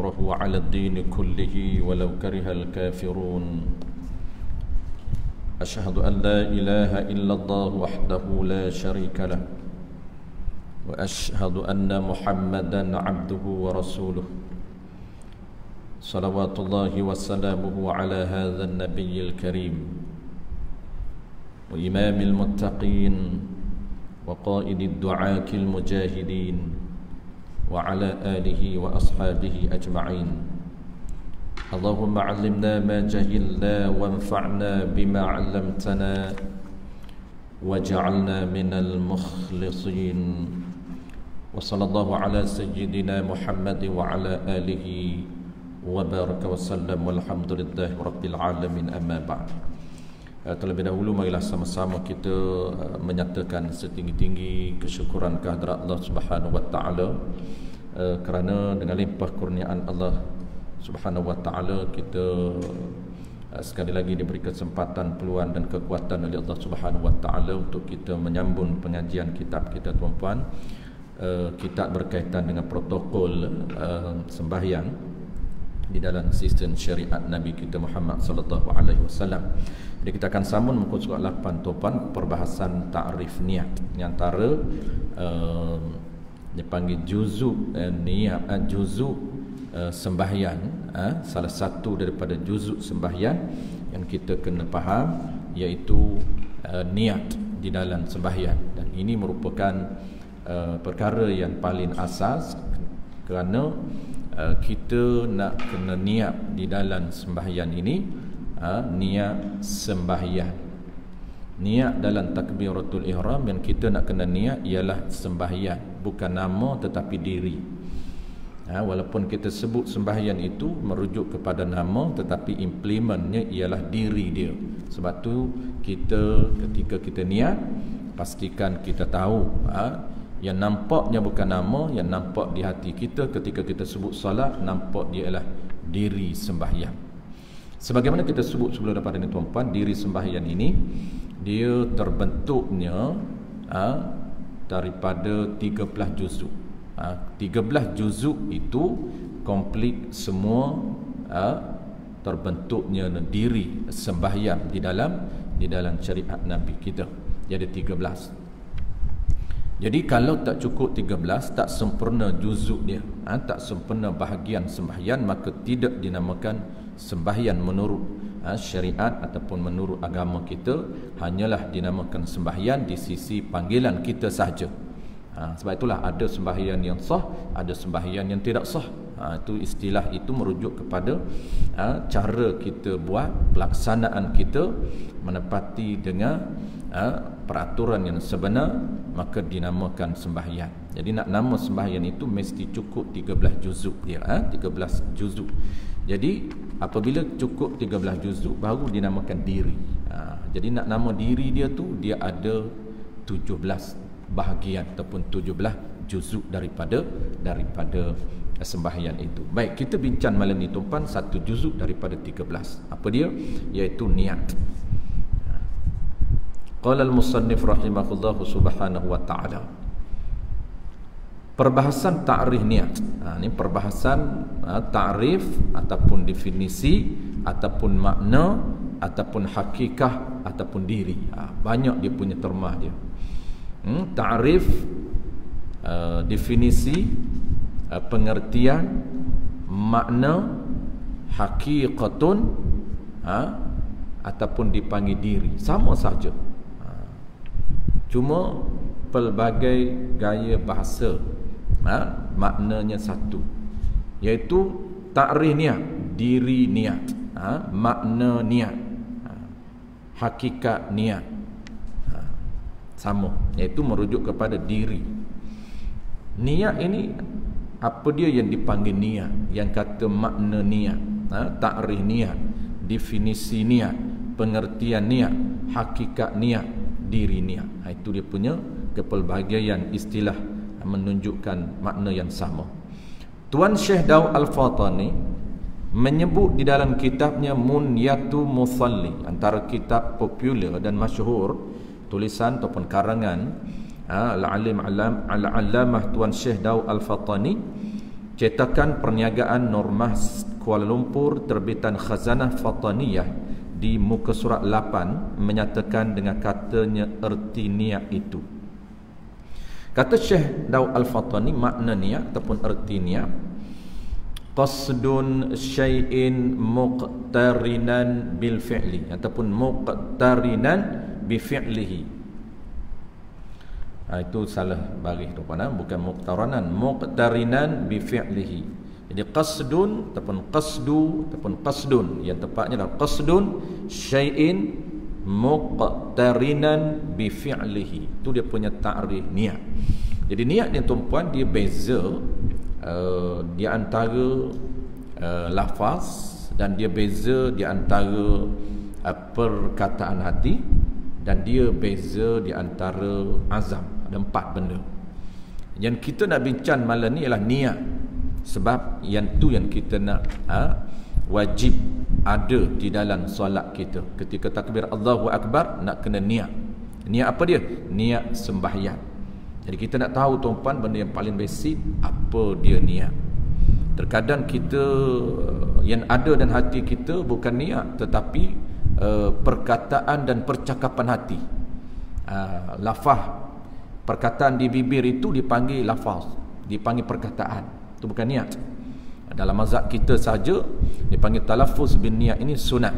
على الدين كله ولو كره الكافرون أشهد أن لا إله إلا الله وحده لا شريك له وأشهد أن محمدا عبده ورسوله صلوات الله وسلامه على هذا النبي الكريم وإمام المتقين وقائد الدعاة المجاهدين وعلى آله وأصحابه أجمعين اللهم علمنا ما جهلنا وانفعنا بما علمتنا وجعلنا من المخلصين وصلى الله على سيدنا محمد وعلى آله وبارك وسلم والحمد لله رب العالمين أما بعد. Terlebih dahulu marilah sama-sama kita menyatakan setinggi-tinggi kesyukuran kehadrat Allah Subhanahu wa taala kerana dengan limpah kurniaan Allah Subhanahu wa taala kita sekali lagi diberi kesempatan, peluang dan kekuatan oleh Allah Subhanahu wa taala untuk kita menyambung pengajian kitab kita tuan-puan. Kitab berkaitan dengan protokol sembahyang di dalam sistem syariat Nabi kita Muhammad sallallahu alaihi wasallam. Jadi kita akan sambung muka surat 8 tuan, perbahasan ta'rif niat. Ini antara dipanggil juzuk niat, juzuk sembahyang, salah satu daripada juzuk sembahyang yang kita kena faham iaitu niat di dalam sembahyang. Dan ini merupakan perkara yang paling asas kerana kita nak kena niat di dalam sembahyang ini, niat sembahyang. Niat dalam takbiratul ihram yang kita nak kena niat ialah sembahyang, bukan nama tetapi diri. Walaupun kita sebut sembahyang itu merujuk kepada nama, tetapi implementnya ialah diri dia. Sebab tu kita ketika kita niat, pastikan kita tahu yang nampaknya bukan nama, yang nampak di hati kita ketika kita sebut salat, nampak dia ialah diri sembahyang. Sebagaimana kita sebut sebelum daripada ini tuan-puan, diri sembahyang ini dia terbentuknya daripada 13 juzuk. 13 juzuk itu komplit semua terbentuknya diri sembahyang di dalam syariat Nabi kita. Jadi 13. Jadi kalau tak cukup 13, tak sempurna juzuk dia, tak sempurna bahagian sembahyang, maka tidak dinamakan sembahyang menurut syariat ataupun menurut agama kita, hanyalah dinamakan sembahyang di sisi panggilan kita sahaja. Sebab itulah ada sembahyang yang sah, ada sembahyang yang tidak sah. Itu istilah itu merujuk kepada cara kita buat, pelaksanaan kita menepati dengan peraturan yang sebenar, maka dinamakan sembahyang. Jadi nak nama sembahyang itu mesti cukup 13 juzuk dia, 13 juzuk. Jadi apabila cukup 13 juzuk baru dinamakan diri. Jadi nak nama diri dia tu dia ada 17 bahagian ataupun 17 juzuk daripada sembahyang itu. Baik, kita bincang malam ni tuan, satu juzuk daripada 13. Apa dia? Iaitu niat. Qala al-musannif rahimahullahu subhanahu wa ta'ala. Perbahasan ta'rif niat. Ini perbahasan ta'rif ataupun definisi ataupun makna ataupun hakikah ataupun diri. Banyak dia punya termah dia. Ta'rif, definisi, pengertian, makna, hakikatun, ataupun dipanggil diri. Sama saja. Cuma pelbagai gaya bahasa maknanya satu, iaitu ta'rif niat, diri niat, makna niat, hakikat niat, sama, iaitu merujuk kepada diri. Niat ini apa dia yang dipanggil niat, yang kata makna niat, ta'rif niat, definisi niat, pengertian niat, hakikat niat, diri niat. Itu dia punya kepelbagaian istilah menunjukkan makna yang sama. Tuan Syekh Daud Al-Fatani menyebut di dalam kitabnya Munyatu Musalli, antara kitab popular dan masyhur tulisan ataupun karangan Al-Allamah Tuan Syekh Daud Al-Fatani Cetakan perniagaan Normah Kuala Lumpur terbitan Khazanah Fataniyah di muka surat 8 menyatakan dengan katanya erti niat itu. Kata Syekh Daud Al-Fatani, makna niat ataupun erti niat, qasdun syai'in muqtarinan bil fi'li ataupun muqtarinan bi fi'lihi. Itu salah baris tu, bukan muqtaranan, muqtarinan bi fi'lihi. Jadi qasdun ataupun qasdu ataupun qasdun, yang tepatnya adalah qasdun syai'in muqtarinan bi fi'lihi. Itu dia punya ta'rif niat. Jadi niat ni tuan-puan, dia beza di antara lafaz, dan dia beza di antara perkataan hati, dan dia beza di antara azam. Ada 4 benda. Yang kita nak bincang malam ni ialah niat. Sebab yang tu yang kita nak wajib ada di dalam solat kita. Ketika takbir Allahu Akbar, nak kena niat. Niat apa dia? Niat sembahyang. Jadi kita nak tahu tuan-puan, benda yang paling basic, apa dia niat. Terkadang kita yang ada dalam hati kita bukan niat, tetapi perkataan dan percakapan hati. Lafaz, perkataan di bibir itu dipanggil lafaz, dipanggil perkataan. Itu bukan niat. Dalam mazhab kita saja dipanggil talaffuz bin niat, ini sunat.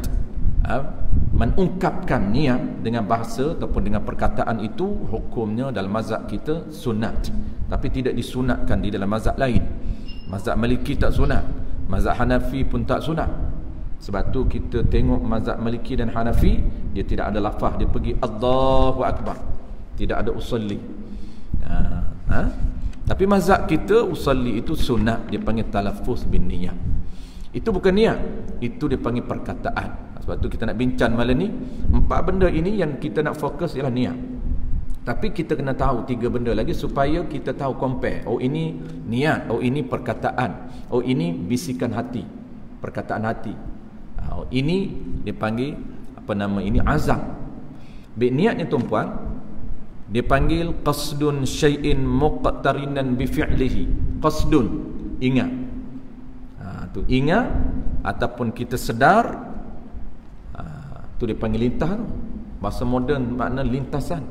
Mengungkapkan niat dengan bahasa ataupun dengan perkataan itu hukumnya dalam mazhab kita sunat, tapi tidak disunatkan di dalam mazhab lain. Mazhab Maliki tak sunat, mazhab Hanafi pun tak sunat. Sebab tu kita tengok mazhab Maliki dan Hanafi, dia tidak ada lafaz, dia pergi Allahu Akbar, tidak ada usalli. Tapi mazhab kita usalli itu sunat, dia panggil talaffuz bin niyah. Itu bukan niat, itu dia panggil perkataan. Sebab tu kita nak bincang malam ni 4 benda ini yang kita nak fokus ialah niat. Tapi kita kena tahu 3 benda lagi supaya kita tahu compare. Oh ini niat, oh ini perkataan, oh ini bisikan hati, perkataan hati. Oh ini dipanggil apa nama, ini azam. Niat ni tuan-puan, dia panggil qasdun syai'in muqtarinan bi fi'lihi. Qasdun, ingat. Tu ingat ataupun kita sedar, tu dia panggil lintas. Bahasa moden makna lintasan.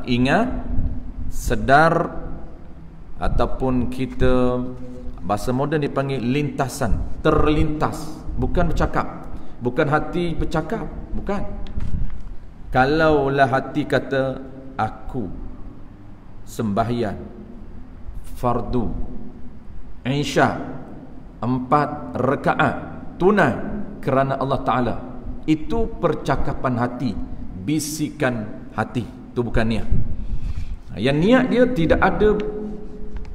Ingat, sedar, ataupun kita bahasa moden dipanggil lintasan, terlintas, bukan bercakap, bukan hati bercakap, bukan. Kalaulah hati kata aku sembahyang fardu Isya 4 rakaat tunai kerana Allah Ta'ala, itu percakapan hati, bisikan hati, itu bukan niat. Yang niat dia tidak ada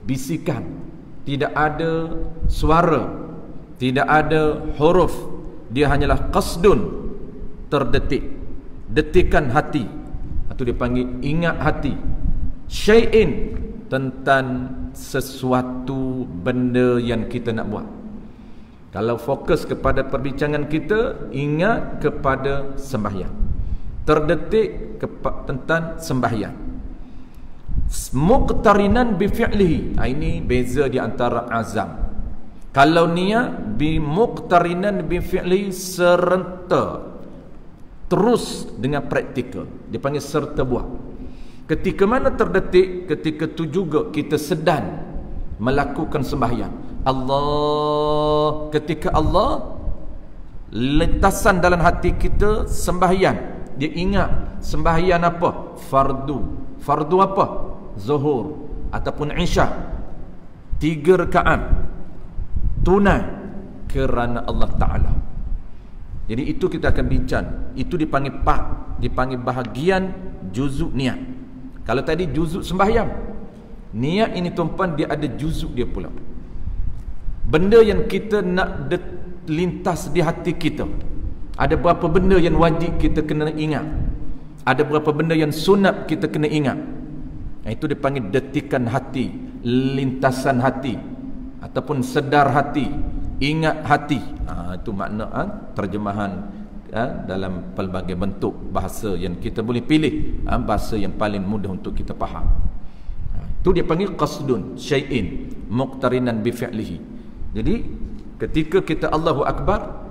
bisikan, tidak ada suara, tidak ada huruf, dia hanyalah qasdun, terdetik, detikan hati. Itu dipanggil ingat hati. Syai'in, tentang sesuatu benda yang kita nak buat. Kalau fokus kepada perbincangan kita, ingat kepada sembahyang, terdetik tentang sembahyang. Muqtarinan bi fi'lihi, ini beza di antara azam. Kalau niat bi muqtarinan bi fi'lihi, serta terus dengan praktikal, dipanggil serta buat. Ketika mana terdetik, ketika tu juga kita sedang melakukan sembahyang. Allah, ketika Allah lintasan dalam hati kita sembahyang, dia ingat sembahyang apa? Fardu. Fardu apa? Zuhur ataupun Isya 3 rakaat tunai kerana Allah Ta'ala. Jadi itu kita akan bincang. Itu dipanggil part, dipanggil bahagian juzuk niat. Kalau tadi juzuk sembahyang, niat ini tuan-puan, dia ada juzuk dia pula. Benda yang kita nak lintas di hati kita, ada berapa benda yang wajib kita kena ingat, ada berapa benda yang sunat kita kena ingat. Itu dipanggil detikan hati, lintasan hati, ataupun sedar hati, ingat hati. Itu makna terjemahan dalam pelbagai bentuk bahasa yang kita boleh pilih, bahasa yang paling mudah untuk kita faham. Tu dia panggil qasdun syai'in muqtarinan bi fi'lihi. Jadi ketika kita Allahu Akbar,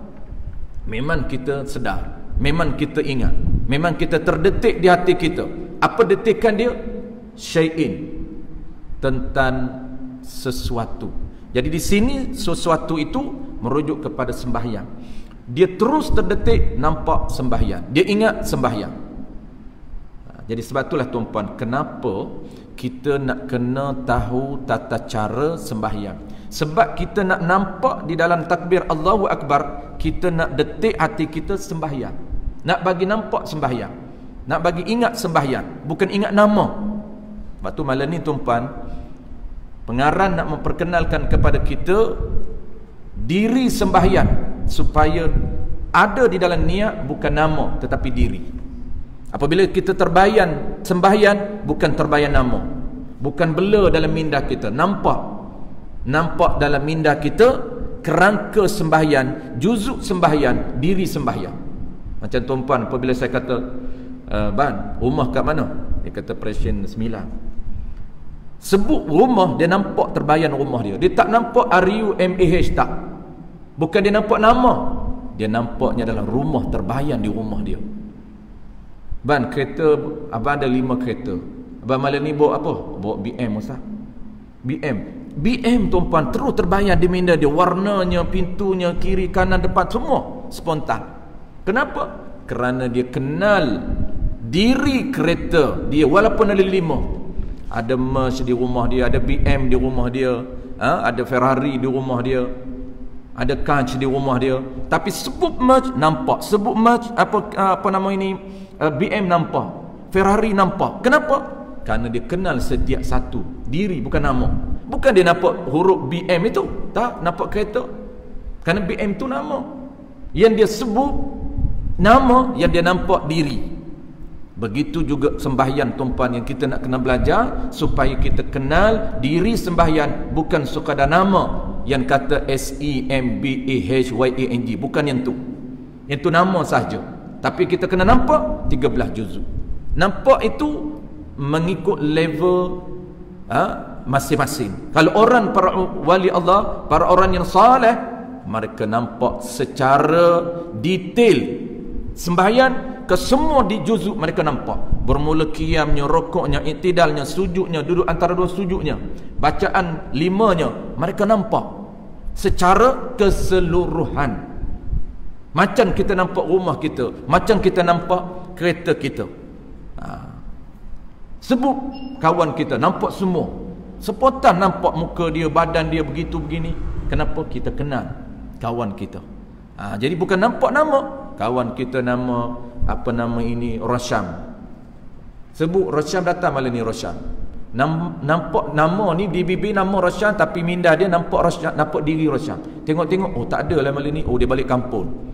memang kita sedar, memang kita ingat, memang kita terdetik di hati kita. Apa detikan dia? Syai'in, tentang sesuatu. Jadi di sini sesuatu itu merujuk kepada sembahyang. Dia terus terdetik nampak sembahyang, dia ingat sembahyang. Jadi sebab itulah tuan-puan, kenapa kita nak kena tahu tata cara sembahyang. Sebab kita nak nampak di dalam takbir Allahu Akbar, kita nak detik hati kita sembahyang, nak bagi nampak sembahyang, nak bagi ingat sembahyang, bukan ingat nama. Sebab tu malam ni tuan-puan, pengarang nak memperkenalkan kepada kita diri sembahyang, supaya ada di dalam niat bukan nama tetapi diri. Apabila kita terbayang sembahyang, bukan terbayang nama, bukan bela dalam minda kita, nampak dalam minda kita kerangka sembahyang, juzuk sembahyang, diri sembahyang. Macam tuan-puan, apabila saya kata Ban, rumah kat mana? Dia kata Presiden 9. Sebut rumah, dia nampak terbayang rumah dia. Dia tak nampak RUMAH, tak. Bukan dia nampak nama, dia nampaknya dalam rumah, terbayang di rumah dia. Ban, kereta abang ada 5 kereta. Abang malam ni bawa apa? Bawa BM, Ustaz. BM tuan-puan, terus terbayang di minda dia, warnanya, pintunya, kiri, kanan, depan, semua spontan. Kenapa? Kerana dia kenal diri kereta dia, walaupun ada 5. Ada Merc di rumah dia, ada BM di rumah dia, ada Ferrari di rumah dia, ada Kac di rumah dia. Tapi sebut Merc nampak, sebut Merc apa nama ini, BM nampak, Ferrari nampak. Kenapa? Kerana dia kenal setiap satu diri, bukan nama. Bukan dia nampak huruf BM itu, tak nampak kereta, kerana BM tu nama. Yang dia sebut nama, yang dia nampak diri. Begitu juga sembahyang tuan-puan, yang kita nak kena belajar supaya kita kenal diri sembahyang, bukan sekadar nama yang kata SEMBAHYANG, bukan yang tu. Yang tu nama sahaja. Tapi kita kena nampak 13 juzuk. Nampak itu mengikut level masing-masing. Kalau orang, para wali Allah, para orang yang saleh, mereka nampak secara detail sembahyang ke semua di juzuk, mereka nampak bermula qiyamnya, rukuknya, iktidalnya, sujudnya, duduk antara dua sujudnya, bacaan 5-nya, mereka nampak secara keseluruhan. Macam kita nampak rumah kita, macam kita nampak kereta kita. Sebut kawan kita, nampak semua, sepotan nampak muka dia, badan dia begitu begini. Kenapa? Kita kenal kawan kita. Jadi bukan nampak nama kawan kita, nama apa nama ini, Rosyam. Sebut Rosyam, datang malam ni Rosyam. Nampak nama ni di bibir nama Rosyam, tapi minda dia nampak Rosyam, nampak diri Rosyam. Tengok-tengok, oh tak ada lah malam ni, oh dia balik kampung.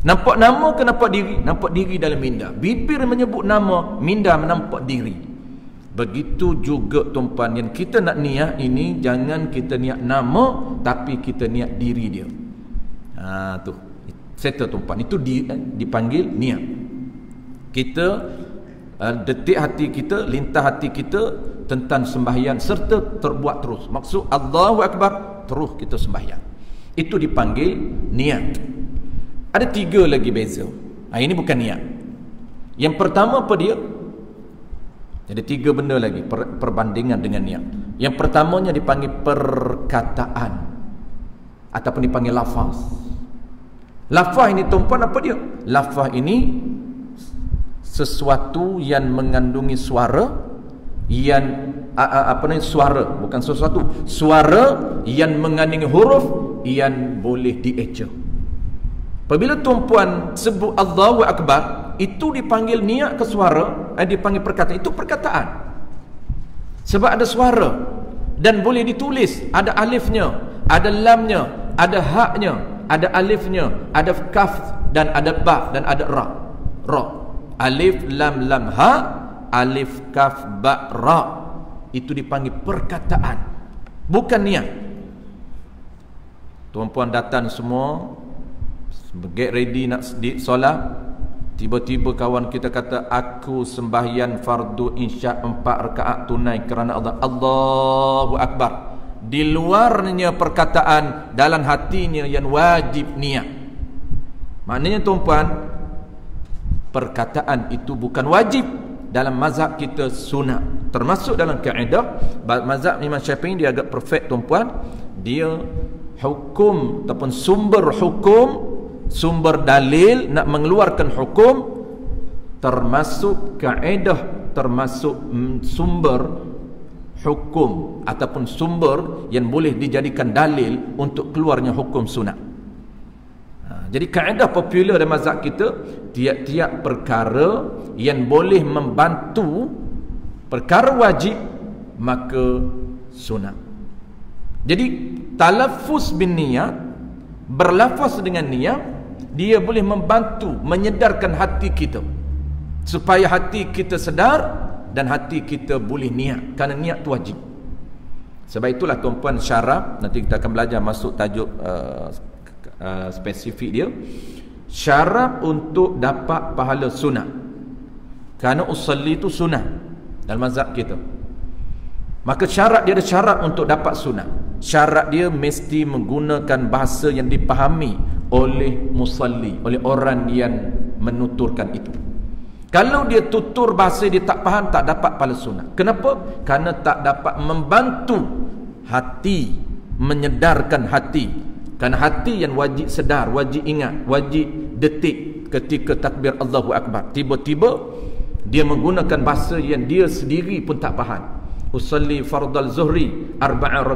Nampak nama ke nampak diri? Nampak diri dalam minda. Bibir menyebut nama, minda menampak diri. Begitu juga tuan-puan, yang kita nak niat ini, jangan kita niat nama, tapi kita niat diri dia. Tu settle tuan-puan, itu dipanggil niat. Kita detik hati kita, lintah hati kita tentang sembahyang, serta terbuat terus. Maksud Allahu Akbar, terus kita sembahyang. Itu dipanggil niat. Ada 3 lagi beza. Ini bukan niat. Yang pertama apa dia? Ada 3 benda lagi perbandingan dengan niat. Yang pertamanya dipanggil perkataan, ataupun dipanggil lafaz. Lafaz ini tuan-puan apa dia? Lafaz ini sesuatu yang mengandungi suara, yang suara, bukan sesuatu, suara yang mengandungi huruf yang boleh dieja. Apabila tuan-puan sebut Allahu Akbar, itu dipanggil niat ke suara, dipanggil perkataan. Itu perkataan. Sebab ada suara dan boleh ditulis, ada alifnya, ada lamnya, ada haknya, ada alifnya, ada kaf dan ada ba dan ada ra. Alif lam lam ha, alif kaf ba ra. Itu dipanggil perkataan, bukan niat. Tuan-puan datang semua, get ready nak solat, Tiba-tiba kawan kita kata, aku sembahyang fardu insya 4 rakaat tunai kerana Allah. Allahu Akbar. Di luarnya perkataan, dalam hatinya yang wajib niat. Maknanya tuan-puan, perkataan itu bukan wajib. Dalam mazhab kita sunat. Termasuk dalam kaedah mazhab Imam Syafi'i, dia agak perfect tuan-puan. Dia hukum ataupun sumber hukum, sumber dalil nak mengeluarkan hukum, termasuk kaedah, termasuk sumber hukum ataupun sumber yang boleh dijadikan dalil untuk keluarnya hukum sunat. Jadi kaedah popular dalam mazhab kita, tiap-tiap perkara yang boleh membantu perkara wajib, maka sunat. Jadi talaffuz bin niyat, berlafaz dengan niat, dia boleh membantu menyedarkan hati kita, supaya hati kita sedar dan hati kita boleh niat, kerana niat tu wajib. Sebab itulah tuan-puan syarat, nanti kita akan belajar masuk tajuk spesifik dia, syarat untuk dapat pahala sunat. Kerana usalli itu sunat dalam mazhab kita, maka syarat dia ada syarat untuk dapat sunat. Syarat dia mesti menggunakan bahasa yang dipahami oleh musalli, oleh orang yang menuturkan itu. Kalau dia tutur bahasa dia tak faham, tak dapat pahala sunat. Kenapa? Kerana tak dapat membantu hati, menyedarkan hati. Kerana hati yang wajib sedar, wajib ingat, wajib detik ketika takbir Allahu Akbar. Tiba-tiba dia menggunakan bahasa yang dia sendiri pun tak faham. Usalli fardal zuhri 4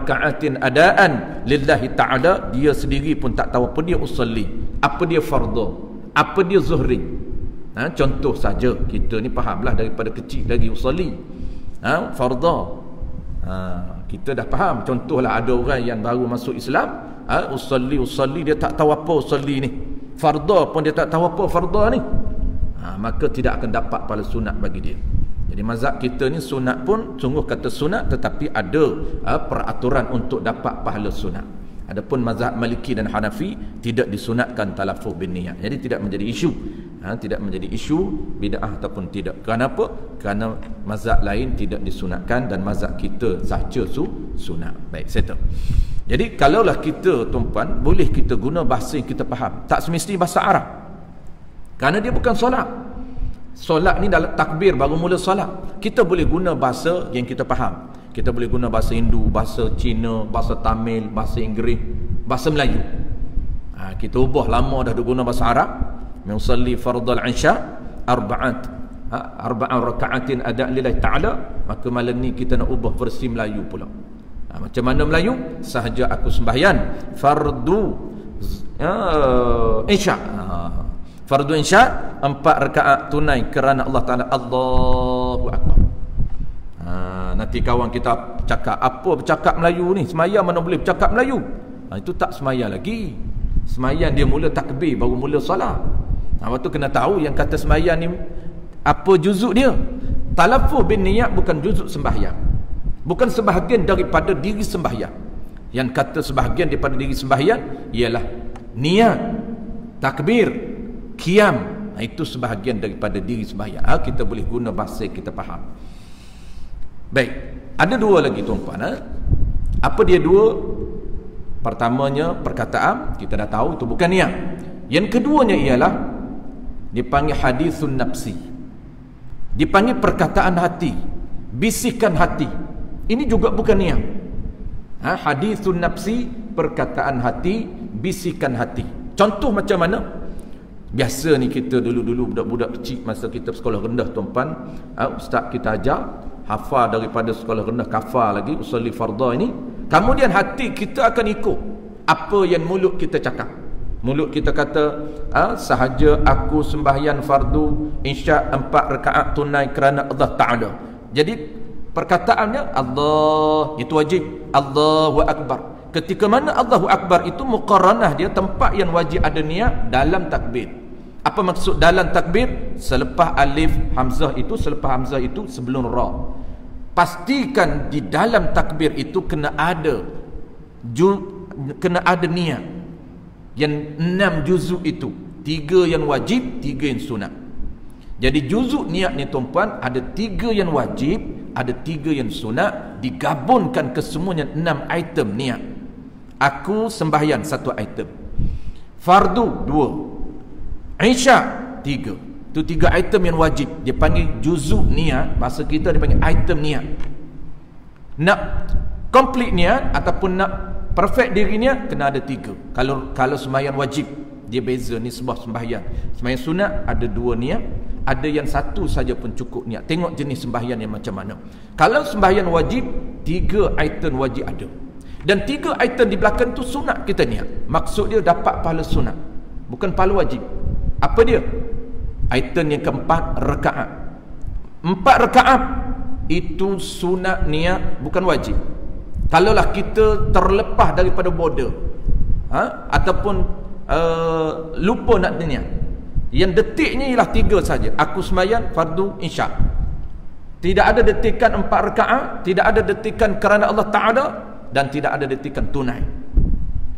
raka'atin adaan lillahi ta'ala. Dia sendiri pun tak tahu apa dia usalli, apa dia fardu, apa dia zuhri. Contoh saja, kita ni fahamlah daripada kecil lagi usalli, fardu, kita dah faham. Contohlah ada orang yang baru masuk Islam, usalli dia tak tahu apa usalli ni, fardu pun dia tak tahu apa fardu ni, maka tidak akan dapat pahala sunat bagi dia. Jadi mazhab kita ni sunat pun sungguh kata sunat, tetapi ada peraturan untuk dapat pahala sunat. Adapun mazhab Maliki dan Hanafi tidak disunatkan talaffuz bin niyat. Jadi tidak menjadi isu, tidak menjadi isu bid'ah ataupun tidak. Kenapa? Kerana mazhab lain tidak disunatkan dan mazhab kita sahaja sunat. Baik, settle. Jadi kalaulah kita tuan-puan, boleh kita guna bahasa yang kita faham, tak semesti bahasa Arab, kerana dia bukan solat. Solat ni dalam takbir baru mula solat, kita boleh guna bahasa yang kita faham. Kita boleh guna bahasa Hindu, bahasa Cina, bahasa Tamil, bahasa Inggeris, bahasa Melayu. Kita ubah, lama dah guna bahasa Arab. Mensalli fardal isya 4 raka'atin ada' lillahi ta'ala, maka malam ni kita nak ubah versi Melayu pula. Macam mana Melayu? Sahaja aku sembahyang fardu isya, fardu isya 4 rakaat tunai kerana Allah Ta'ala. Allahu Akbar. Nanti kawan kita cakap, apa bercakap Melayu ni? Semayang mana boleh bercakap Melayu? Itu tak semayang lagi. Semayang dia mula takbir baru mula salat. Lepas tu kena tahu yang kata semayang ni apa juzuk dia. Talaffuz bin niyat bukan juzuk sembahyang, bukan sebahagian daripada diri sembahyang. Yang kata sebahagian daripada diri sembahyang ialah niat, takbir, qiyam. Itu sebahagian daripada diri sembahyang. Kita boleh guna bahasa kita faham. Baik, ada dua lagi tuan-tuan. Apa dia dua? Pertamanya perkataan, kita dah tahu itu bukan niat. Yang keduanya ialah dipanggil hadithun nafsi, dipanggil perkataan hati, bisikan hati. Ini juga bukan niat. Hadithun nafsi, perkataan hati, bisikan hati. Contoh macam mana? Biasa ni kita dulu-dulu budak-budak kecil, masa kita sekolah rendah tuan-tuan, ustaz kita ajar hafal daripada sekolah rendah, kafar lagi usalli farda ini. Kemudian hati kita akan ikut apa yang mulut kita cakap. Mulut kita kata, sahaja aku sembahyang fardu insya 4 rakaat tunai kerana Allah Ta'ala. Jadi perkataannya Allah itu wajib, Allahu Akbar. Ketika mana Allahu Akbar itu muqarranah dia, tempat yang wajib ada niat dalam takbir. Apa maksud dalam takbir? Selepas alif hamzah itu, selepas hamzah itu sebelum ra. Pastikan di dalam takbir itu kena ada niat. Yang 6 juzuk itu, 3 yang wajib, 3 yang sunat. Jadi juzuk niat ni tuan-puan, ada 3 yang wajib, ada 3 yang sunat, digabungkan kesemuanya 6 item niat. Aku sembahyang 1 item, fardu 2, isyak 3. Itu 3 item yang wajib. Dia panggil juzuk niat, bahasa kita dia panggil item niat. Nak complete niat ataupun nak perfect diri niat, kena ada 3. Kalau sembahyang wajib, dia beza, ni sebuah sembahyang. Sembahyang sunat ada 2 niat, ada yang 1 saja pun cukup niat. Tengok jenis sembahyang yang macam mana. Kalau sembahyang wajib, 3 item wajib ada. Dan 3 item di belakang tu sunat kita niat. Maksud dia dapat pahala sunat, bukan pahala wajib. Apa dia? Item yang keempat, rakaat. 4 rakaat itu sunat niat, bukan wajib. Kalaulah kita terlepas daripada border, ataupun lupa nak niat, yang detiknya ialah 3 saja. Aku sembahyang fardu isyak, tidak ada detikan 4 rakaat, tidak ada detikan kerana Allah Ta'ala, dan tidak ada detikan tunai.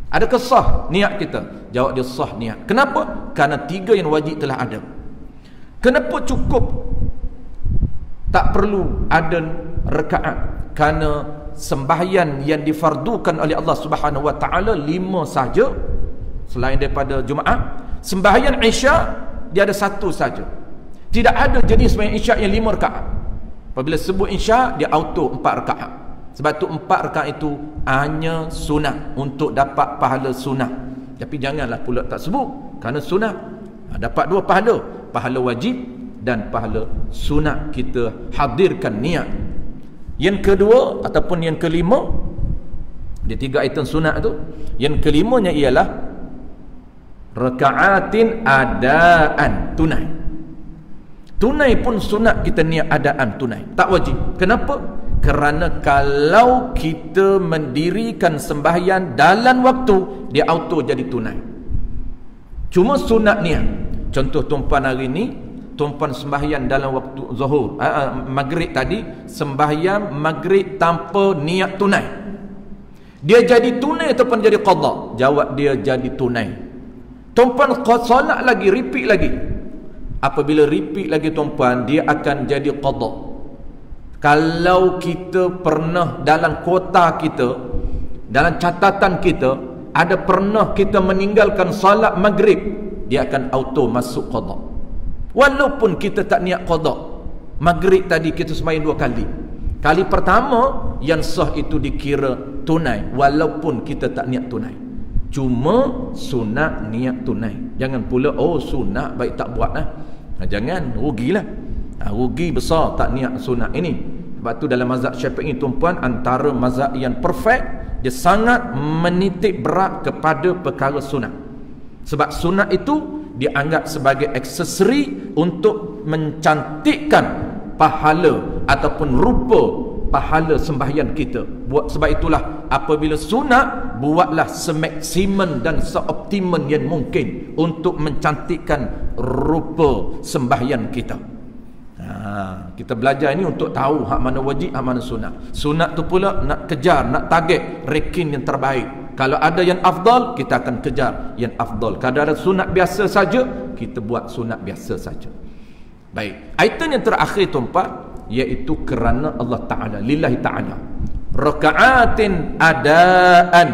Adakah sah niat kita? Jawab dia sah niat. Kenapa? Kerana 3 yang wajib telah ada. Kenapa cukup tak perlu ada rakaat? Kerana sembahyang yang difardukan oleh Allah Subhanahu Wa Ta'ala 5 saja. Selain daripada Jumaat, sembahyang isyak dia ada 1 saja. Tidak ada jenis sembahyang isyak yang 5 rakaat. Apabila sebut isyak, dia auto 4 rakaat. Sebab tu 4 rakaat itu hanya sunat, untuk dapat pahala sunat. Tapi janganlah pula tak sebut, kerana sunat dapat 2 pahala, pahala wajib dan pahala sunat. Kita hadirkan niat. Yang kedua ataupun yang kelima, dia 3 item sunat tu. Yang kelimanya ialah rakaatin adaan, tunai. Tunai pun sunat kita niat adaan tunai, tak wajib. Kenapa? Kerana kalau kita mendirikan sembahyang dalam waktu, dia auto jadi tunai. Cuma sunat niat. Contoh tuan-puan hari ni, tuan-puan sembahyang dalam waktu zuhur, maghrib tadi, sembahyang maghrib tanpa niat tunai, dia jadi tunai ataupun jadi qada? Jawab dia jadi tunai. Tuan-puan solat lagi, repeat lagi. Apabila repeat lagi tuan-puan, dia akan jadi qada. Kalau kita pernah dalam kuota kita, dalam catatan kita, ada pernah kita meninggalkan salat maghrib, dia akan auto masuk qada. Walaupun kita tak niat qada. Maghrib tadi kita sembahyang 2 kali. Kali pertama yang sah itu dikira tunai, walaupun kita tak niat tunai. Cuma sunat niat tunai. Jangan pula sunat baik tak buat lah. Jangan, rugilah. Rugi besar tak niat sunat ini. Sebab tu dalam mazhab Syafi'i tuan-puan, antara mazhab yang perfect, dia sangat menitik berat kepada perkara sunat. Sebab sunat itu dianggap sebagai aksesori untuk mencantikkan pahala ataupun rupa pahala sembahyang kita. Sebab itulah apabila sunat, buatlah semaksimum dan seoptimum yang mungkin untuk mencantikkan rupa sembahyang kita. Kita belajar ini untuk tahu hak mana wajib, hak mana sunat. Sunat tu pula nak kejar, nak target ranking yang terbaik. Kalau ada yang afdal, kita akan kejar yang afdal. Kalau ada sunat biasa saja, kita buat sunat biasa saja. Baik, item yang terakhir tuan-puan, iaitu kerana Allah Ta'ala, lillahi ta'ala, raka'atin adaan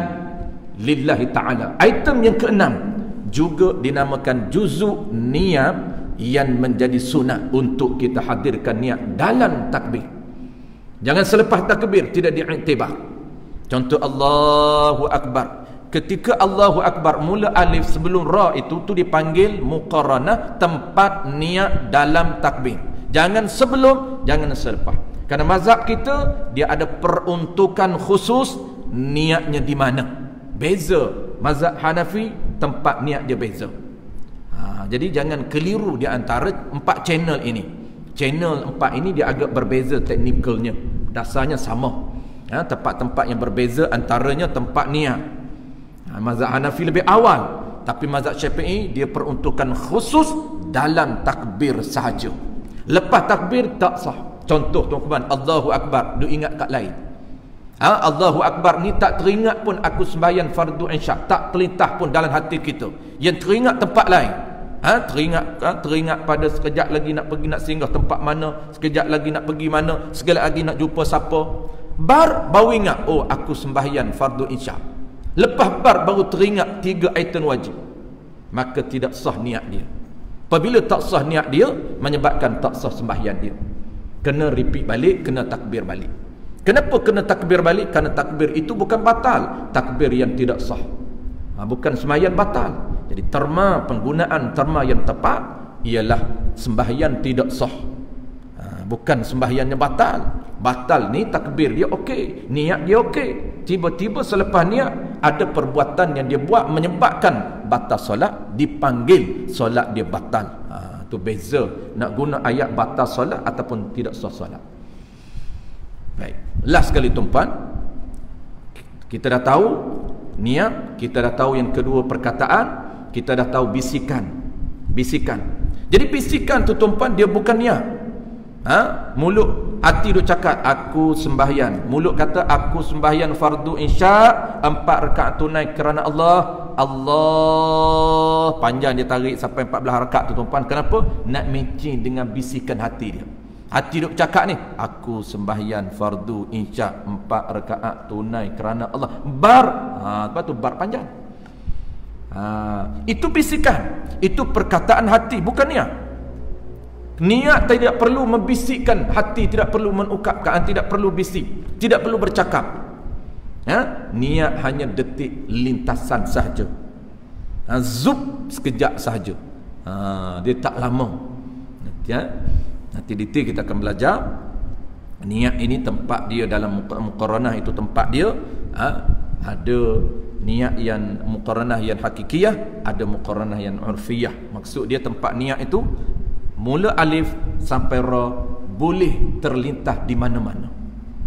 lillahi ta'ala. Item yang keenam juga dinamakan juzuk niat, yang menjadi sunat untuk kita hadirkan niat dalam takbir. Jangan selepas takbir tidak diiktibar. Contoh Allahu Akbar. Ketika Allahu Akbar mula alif sebelum ra itu dipanggil muqaranah, tempat niat dalam takbir. Jangan sebelum, jangan selepas. Kerana mazhab kita dia ada peruntukan khusus niatnya di mana. Beza mazhab Hanafi, tempat niat dia beza. Jadi jangan keliru di antara 4 channel ini. Channel 4 ini dia agak berbeza teknikalnya. Dasarnya sama. Tempat-tempat yang berbeza antaranya tempat niat. Mazhab Hanafi lebih awal, tapi mazhab Syafi'i dia peruntukan khusus dalam takbir sahaja. Lepas takbir tak sah. Contoh tuan-tuan, Allahu Akbar, du ingat kat lain. Allahu Akbar ni tak teringat pun aku sembahyang fardu isyak, tak terlintas pun dalam hati kita. Yang teringat tempat lain. teringat pada sekejap lagi nak pergi, nak singgah tempat mana, sekejap lagi nak pergi mana, sekejap lagi nak jumpa siapa. Bar baru ingat, oh aku sembahyang fardu isya. Lepas bar baru teringat 3 item wajib, maka tidak sah niat dia. Apabila tak sah niat dia, menyebabkan tak sah sembahyang dia. Kena repeat balik, kena takbir balik. Kenapa kena takbir balik? Kerana takbir itu bukan batal, takbir yang tidak sah. Bukan sembahyang batal. Jadi penggunaan terma yang tepat ialah sembahyang tidak sah, bukan sembahyangnya batal. Batal ni takbir dia okey, niat dia okey, tiba-tiba selepas niat ada perbuatan yang dia buat menyebabkan batal solat, dipanggil solat dia batal. Tu beza nak guna ayat batal solat ataupun tidak sah solat. Baik, last sekali tuan-puan, kita dah tahu niat, kita dah tahu yang kedua perkataan, kita dah tahu bisikan. Jadi bisikan tu tuan-puan dia bukan niat. Mulut, hati duk cakap aku sembahyang, mulut kata aku sembahyang fardu isya 4 rakaat tunai kerana Allah. Allah panjang dia tarik sampai 14 rakaat tu tuan-puan. Kenapa? Nak matching dengan bisikan hati dia. Hati duk cakap ni, aku sembahyang fardu isya 4 rakaat tunai kerana Allah. Bar, lepas tu bar panjang. Itu bisikan, itu perkataan hati, bukan niat. Niat tidak perlu membisikkan hati, tidak perlu mengungkapkan, tidak perlu bisik, tidak perlu bercakap. Niat hanya detik lintasan sahaja. Zup sekejap sahaja. Dia tak lama. Nanti detail kita akan belajar. Niat ini tempat dia dalam muqaranah, itu tempat dia. Ada niat yang muqaranah yang hakikiyah, ada muqaranah yang urfiyah. Maksud dia tempat niat itu mula alif sampai ra boleh terlintas di mana-mana,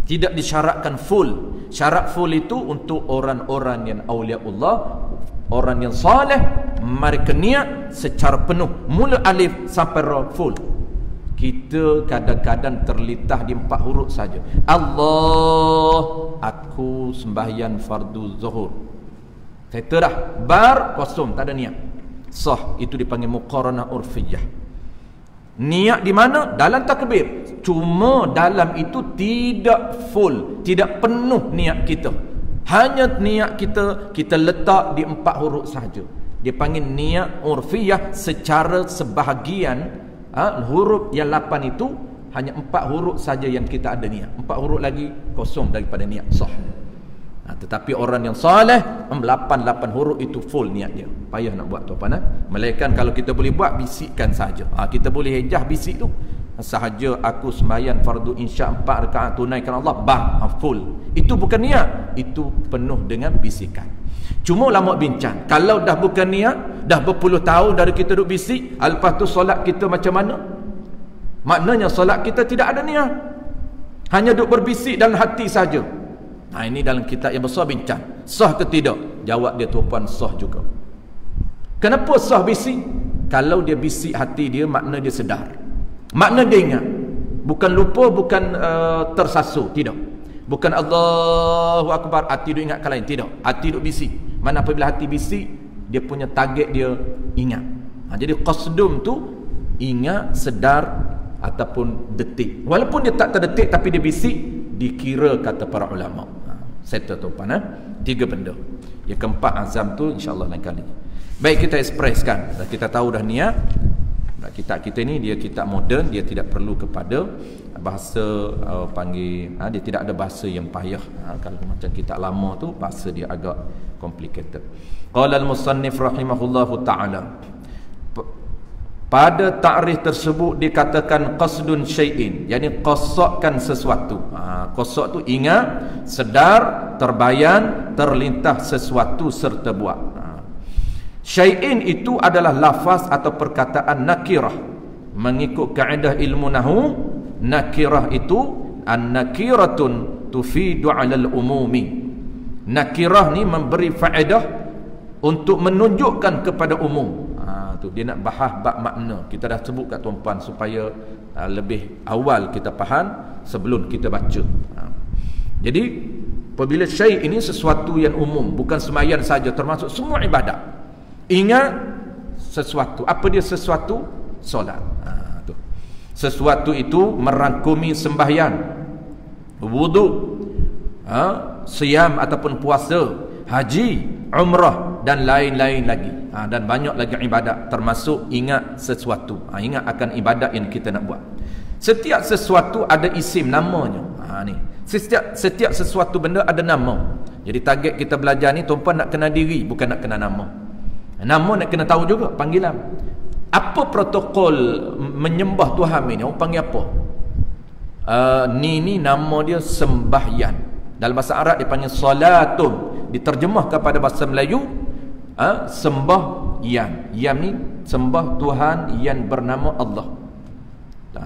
tidak disyaratkan full. Syarat full itu untuk orang-orang yang awliya Allah, orang yang saleh, mereka niat secara penuh mula alif sampai ra full. Kita kadang-kadang terlintas di 4 huruf saja. Allah, aku sembahyang fardu zuhur, kata dah, bar kosong, tak ada niat, sah. Itu dipanggil muqaranah urfiyah. Niat di mana? Dalam takbir. Cuma dalam itu tidak full, tidak penuh niat kita. Hanya niat kita letak di 4 huruf sahaja. Dia panggil niat urfiyah secara sebahagian. Huruf yang 8 itu hanya 4 huruf saja yang kita ada niat. 4 huruf lagi kosong daripada niat, sah. Tetapi orang yang saleh 8 huruf itu full niat dia. Payah nak buat tuan-tuan. Melainkan kalau kita boleh buat, bisikkan saja. Kita boleh hejah bisik tu sahaja, aku sembahyang fardu insya 4 rakaat tunai kerana Allah, full. Itu bukan niat, itu penuh dengan bisikan. Cuma ulama bincang, kalau dah bukan niat, dah berpuluh tahun dari kita duduk bisik, lepas tu solat kita macam mana? Maknanya solat kita tidak ada niat, hanya duduk berbisik dalam hati saja. Ini dalam kitab yang besar bincang, sah ke tidak? Jawab dia tuan-puan, sah juga. Kenapa sah bisik? Kalau dia bisik hati dia, makna dia sedar, makna dia ingat, bukan lupa, bukan tersasul, tidak. Bukan Allahu Akbar, hati duk ingat lain, tidak. Hati duk bisik. Mana apabila hati bisik, dia punya target dia ingat. Jadi qasdum tu ingat, sedar ataupun detik. Walaupun dia tak terdetik tapi dia bisik, dikira kata para ulama. Settle tuan-puan. 3 benda. Yang keempat azam tu insya-Allah lain kali. Baik, kita ekspreskan. Kita tahu dah niat. Kitab kita ni dia kitab moden, dia tidak perlu kepada bahasa dia tidak ada bahasa yang payah. Kalau macam kitab lama tu bahasa dia agak complicated. Qala al-musannif rahimahullahu taala, pada ta'rif tersebut dikatakan qasdun syai'in, yakni qasakkan sesuatu. Qasak tu ingat, sedar, terbayan, terlintas sesuatu serta buat. Syai'in itu adalah lafaz atau perkataan nakirah. Mengikut kaedah ilmu nahwu, nakirah itu an-nakiratun tufidu 'alal umumi. Nakirah ni memberi faedah untuk menunjukkan kepada umum. Tu dia nak bahas bab makna. Kita dah sebut kat tuan-puan supaya lebih awal kita faham sebelum kita baca. Jadi apabila syai' ini sesuatu yang umum, bukan sembahyang saja, termasuk semua ibadat. Ingat, sesuatu. Apa dia sesuatu? Solat. Tu. Sesuatu itu merangkumi sembahyang, wuduk, siam ataupun puasa, haji, umrah dan lain-lain lagi. Dan banyak lagi ibadat, termasuk ingat sesuatu. Ingat akan ibadat yang kita nak buat. Setiap sesuatu ada isim, namanya. Ni. Setiap sesuatu benda ada nama. Jadi target kita belajar ni tuan-puan nak kenal diri, bukan nak kenal nama. Nama nak kena tahu juga panggilan. Apa protokol menyembah Tuhan ni? Orang panggil apa? Ni nama dia sembahyang. Dalam bahasa Arab dia panggil salatun. Diterjemah kepada bahasa Melayu sembahyang. Yang ni sembah Tuhan yang bernama Allah.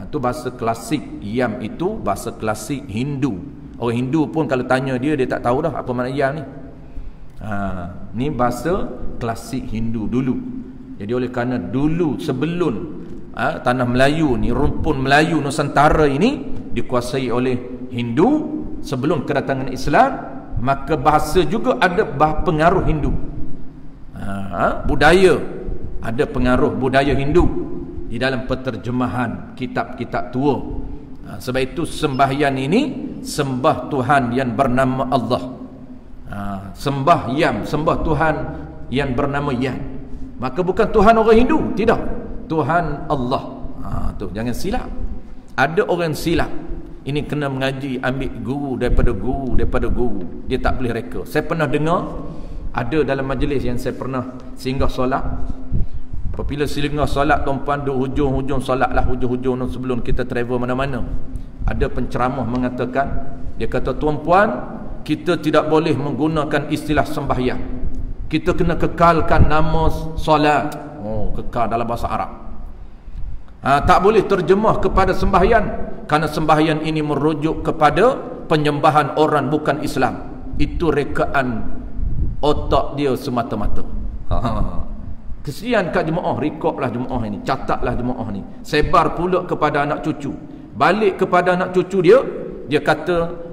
Itu bahasa klasik. Yam itu bahasa klasik Hindu. Orang Hindu pun kalau tanya dia tak tahu dah apa makna yam ni. Ni bahasa klasik Hindu dulu. Jadi oleh kerana dulu sebelum tanah Melayu ni, rumpun Melayu Nusantara ini dikuasai oleh Hindu, sebelum kedatangan Islam, maka bahasa juga ada pengaruh Hindu. Budaya ada pengaruh budaya Hindu di dalam penterjemahan kitab-kitab tua. Sebab itu sembahyang ini sembah Tuhan yang bernama Allah. Sembah Tuhan yang bernama Yan. Maka bukan Tuhan orang Hindu, tidak. Tuhan Allah. Tu jangan silap. Ada orang silap. Ini kena mengaji, ambil guru daripada guru. Dia tak boleh reka. Saya pernah dengar ada dalam majlis yang saya pernah singgah solat. Apabila singgah solat, tuan-puan duduk hujung-hujung solat lah, hujung-hujung sebelum kita travel mana-mana. Ada penceramah mengatakan, dia kata, tuan-puan, kita tidak boleh menggunakan istilah sembahyang. Kita kena kekalkan nama solat. Kekal dalam bahasa Arab. Tak boleh terjemah kepada sembahyang, kerana sembahyang ini merujuk kepada penyembahan orang bukan Islam. Itu rekaan otak dia semata-mata. Kesian kat jemaah, rekodlah jemaah ini, catatlah jemaah ni, sebar pula kepada anak cucu. Balik kepada anak cucu dia, dia kata,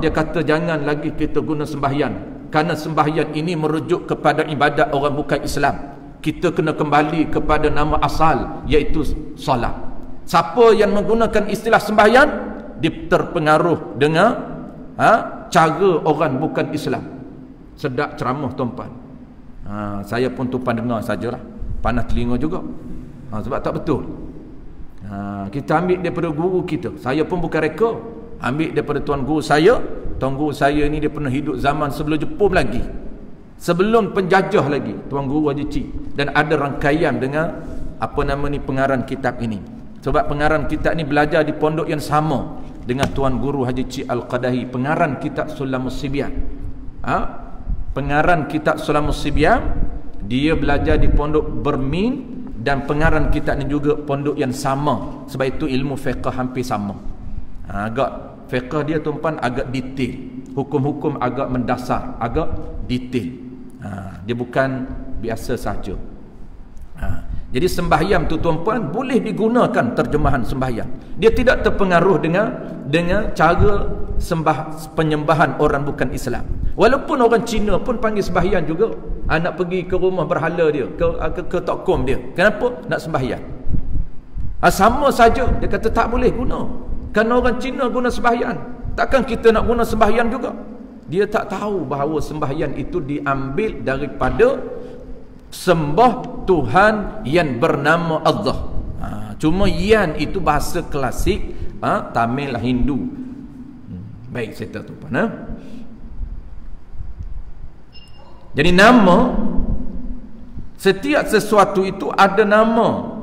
dia kata jangan lagi kita guna sembahyang, kerana sembahyang ini merujuk kepada ibadat orang bukan Islam. Kita kena kembali kepada nama asal, iaitu solat. Siapa yang menggunakan istilah sembahyang, dia terpengaruh dengan cara orang bukan Islam. Sedap ceramah tuan-puan. Saya pun tuan dengar sajalah, panas telinga juga. Sebab tak betul. Kita ambil daripada guru kita. Saya pun bukan reka, ambil daripada tuan guru saya. Tuan guru saya ni dia pernah hidup zaman sebelum Jepun lagi, sebelum penjajah lagi, Tuan Guru Haji Cik. Dan ada rangkaian dengan apa nama ni, pengarang kitab ini. Sebab pengarang kitab ni belajar di pondok yang sama dengan Tuan Guru Haji Cik Al-Qadahi, pengarang kitab Sulamus Sibyan. Pengarang kitab Sulamus Sibyan, dia belajar di pondok Bermin, dan pengarang kitab ni juga pondok yang sama. Sebab itu ilmu fiqh hampir sama. Agak fiqh dia tuan-tuan agak detail, hukum-hukum agak mendasar, agak detail. Dia bukan biasa saja. Jadi sembahyang tu tuan-puan boleh digunakan terjemahan sembahyang. Dia tidak terpengaruh dengan cara penyembahan orang bukan Islam. Walaupun orang Cina pun panggil sembahyang juga. Nak pergi ke rumah berhala dia, ke tokom dia. Kenapa? Nak sembahyang. Sama saja. Dia kata tak boleh guna. Kerana orang Cina guna sembahyang, takkan kita nak guna sembahyang juga? Dia tak tahu bahawa sembahyang itu diambil daripada sembah Tuhan yang bernama Allah. Cuma Yan itu bahasa klasik Tamil Hindu. Baik, saya tahu tuan. Jadi nama, setiap sesuatu itu ada nama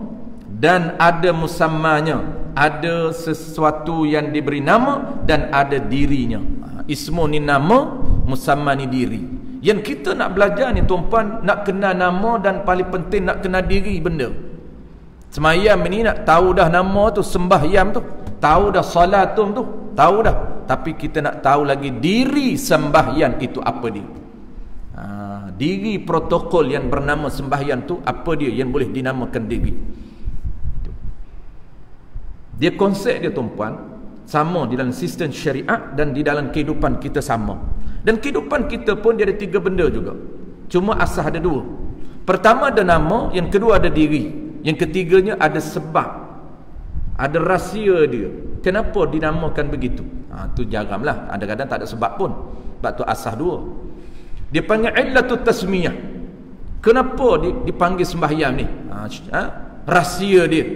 dan ada musammanya. Ada sesuatu yang diberi nama dan ada dirinya. Ismu ni nama, musamma ni diri. Yang kita nak belajar ni tuan-puan, nak kenal nama dan paling penting nak kenal diri benda. Semayam ni nak tahu dah nama tu, sembahyam tu, tahu dah salatum tu, tahu dah. Tapi kita nak tahu lagi diri sembahyang itu apa dia. Diri protokol yang bernama sembahyang tu apa dia yang boleh dinamakan diri. Dia konsep dia tuan-puan sama di dalam sistem syariat dan di dalam kehidupan kita sama. Dan kehidupan kita pun dia ada tiga benda juga. Cuma asas ada dua. Pertama ada nama, yang kedua ada diri, yang ketiganya ada sebab, ada rahsia dia. Kenapa dinamakan begitu? Tu jaramlah. Kadang-kadang tak ada sebab pun. Sebab tu asas dua. Dia panggil illatut tasmiyah. Kenapa dipanggil sembahyang ni? Rahsia dia.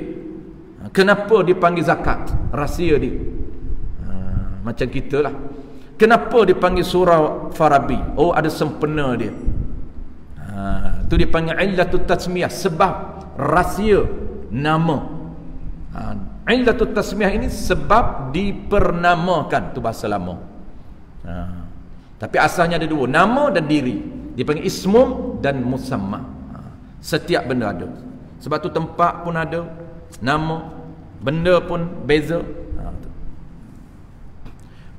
Kenapa dipanggil zakat? Rahsia dia. Macam kita lah. Kenapa dipanggil surah Farabi? Oh, ada sempena dia. Tu dipanggil illatut tasmiyah, sebab, rahsia, nama. Illatut tasmiyah ini sebab dipernamakan, tu bahasa lama. Tapi asalnya ada dua, nama dan diri. Dipanggil ismum dan musamma. Setiap benda ada. Sebab tu tempat pun ada, nama, benda pun beza.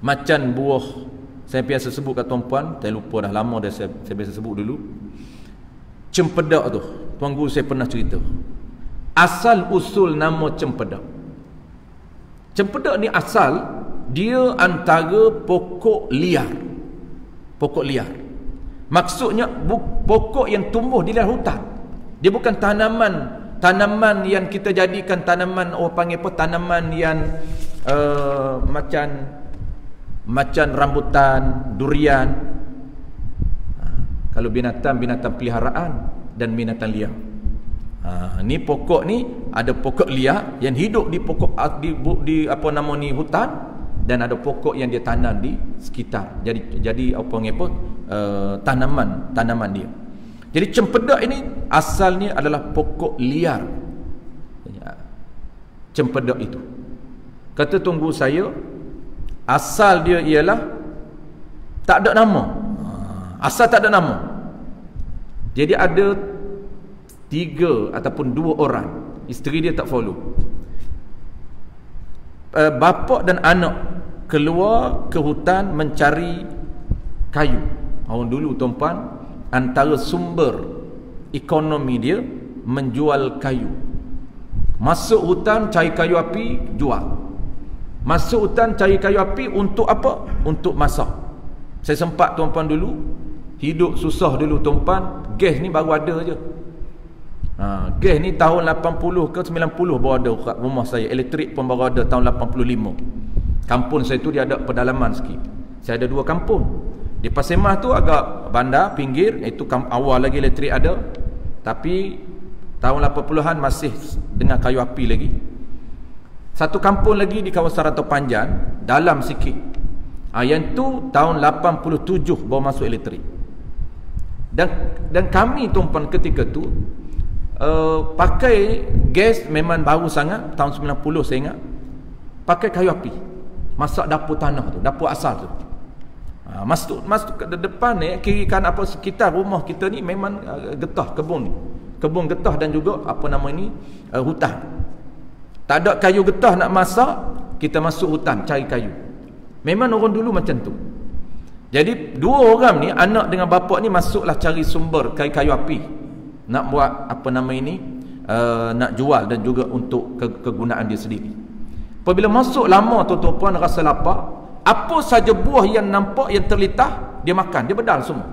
Macam buah, saya biasa sebut kat tuan-puan, saya lupa dah lama dah saya biasa sebut dulu. Cempedak tu, tuan guru saya pernah cerita. Asal usul nama cempedak. Cempedak ni asal dia antara pokok liar. Pokok liar. Maksudnya pokok yang tumbuh di dalam hutan. Dia bukan tanaman yang kita jadikan tanaman, orang panggil apa, tanaman yang macam rambutan, durian. Kalau binatang peliharaan dan binatang liar. Ni pokok ni ada pokok liar yang hidup di pokok di apa nama ni, hutan, dan ada pokok yang dia tanam di sekitar. Jadi apa panggil apa, tanaman dia. Jadi cempedak ini asalnya adalah pokok liar. Cempedak itu, kata tunggu saya, asal dia ialah tak ada nama. Asal tak ada nama. Jadi ada 3 ataupun 2 orang, isteri dia tak follow. Bapa dan anak keluar ke hutan mencari kayu. Orang dulu tuan-puan, antara sumber ekonomi dia menjual kayu. Masuk hutan cari kayu api, jual. Masuk hutan cari kayu api untuk apa? Untuk masak. Saya sempat tuan-puan dulu, hidup susah dulu tuan-puan, gas ni baru ada je. Gas ni tahun 80 ke 90 baru ada kat rumah saya. Elektrik pun baru ada tahun 85. Kampung saya tu dia ada pedalaman sikit. Saya ada 2 kampung. Di Pasir Mas tu agak bandar, pinggir, itu awal lagi elektrik ada. Tapi tahun 80-an masih dengan kayu api lagi. Satu kampung lagi di kawasan Rantau Panjang, dalam sikit. Yang tu tahun 87 baru masuk elektrik. Dan kami tuan-puan ketika tu pakai gas memang baru sangat, tahun 90 saya ingat. Pakai kayu api. Masak dapur tanah tu, dapur asal tu. Masuk ke depan ni, kiri kan apa sekitar rumah kita ni memang getah kebun ni. Kebun getah dan juga apa nama ni, hutan. Tak ada kayu getah nak masak, kita masuk hutan cari kayu. Memang orang dulu macam tu. Jadi 2 orang ni, anak dengan bapa ni masuklah cari sumber kayu api. Nak buat apa nama ini, nak jual dan juga untuk kegunaan dia sendiri. Apabila masuk lama tuan-tuan rasa lapar, apa saja buah yang nampak, yang terlitah, dia makan, dia bedal semua.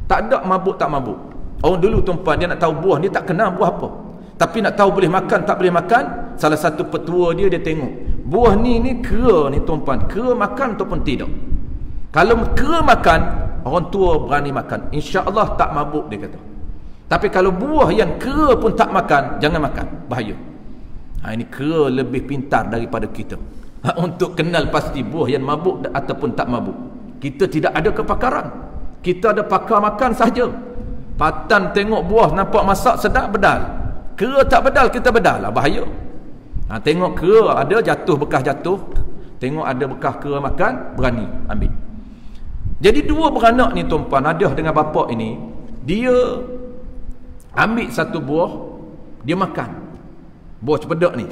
Tak ada mabuk tak mabuk. Orang dulu tuan-tuan, dia nak tahu buah, dia tak kenal buah apa. Tapi nak tahu boleh makan tak boleh makan, salah satu petua dia tengok buah ni kera ni tuan-tuan, kera makan ataupun tidak. Kalau kera makan, orang tua berani makan, insya-Allah tak mabuk dia kata. Tapi kalau buah yang kera pun tak makan, jangan makan, bahaya. Ini kera lebih pintar daripada kita untuk kenal pasti buah yang mabuk ataupun tak mabuk. Kita tidak ada kepakaran. Kita ada pakar makan saja. Patan tengok buah nampak masak sedap, bedal. Kera tak bedal, kita bedal lah, bahaya. Tengok kera ada jatuh, bekas jatuh, tengok ada bekas kera makan, berani ambil. Jadi 2 beranak ni tuan-puan, Adiah dengan bapa ini, dia ambil satu buah, dia makan buah cempedak ni,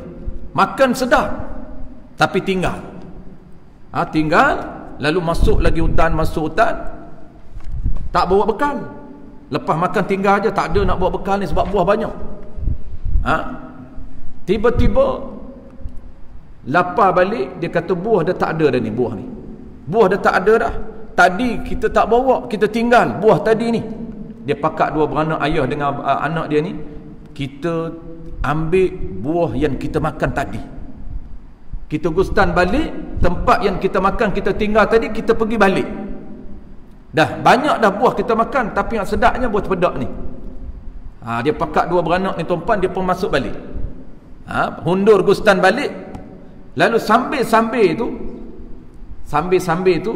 makan sedap, tapi tinggal. Tinggal, lalu masuk lagi hutan, tak bawa bekal. Lepas makan tinggal aja, tak ada nak bawa bekal ni sebab buah banyak. Tiba-tiba lapar balik, dia kata buah dah tak ada dah ni, buah ni. Buah dah tak ada dah. Tadi kita tak bawa, kita tinggal buah tadi ni. dia pakak dua beranak ayah dengan anak dia ni, kita ambil buah yang kita makan tadi. Kita gustan balik tempat yang kita makan, kita tinggal tadi, kita pergi balik. Dah banyak dah buah kita makan, tapi yang sedapnya buah cempedak ni. Dia pakak dua beranak ni tuan-puan, dia pun masuk balik. Hundur gustan balik. Lalu sambil-sambil tu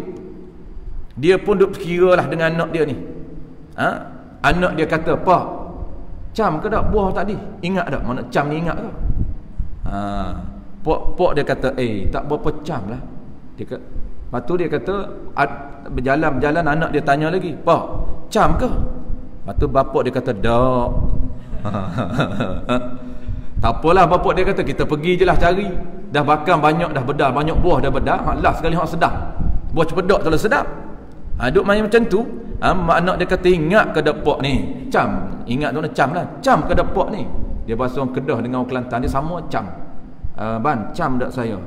dia pun duk kira lah dengan anak dia ni. Anak dia kata, "Pak, cam ke tak buah tadi? Ingat tak? Mana cam ni ingat tak?" Pok dia kata, tak berapa cam lah. Lepas tu dia kata, berjalan-berjalan anak dia tanya lagi, "Pak, cam ke?" Lepas tu bapak dia kata, "Tak." Tak apalah, bapak dia kata, "Kita pergi je lah cari. Dah bakar banyak dah bedar, banyak buah dah bedar. Last sekali hak sedap. Buah cempedak terlalu sedap." Duk main macam tu. Mak anak dia kata, "Ingat ke depok ni? Cam." Ingat tu cam lah. "Cam ke depok ni?" Dia bahasa orang Kedah dengan orang Kelantan, dia sama cam. "Ban, cam tak saya?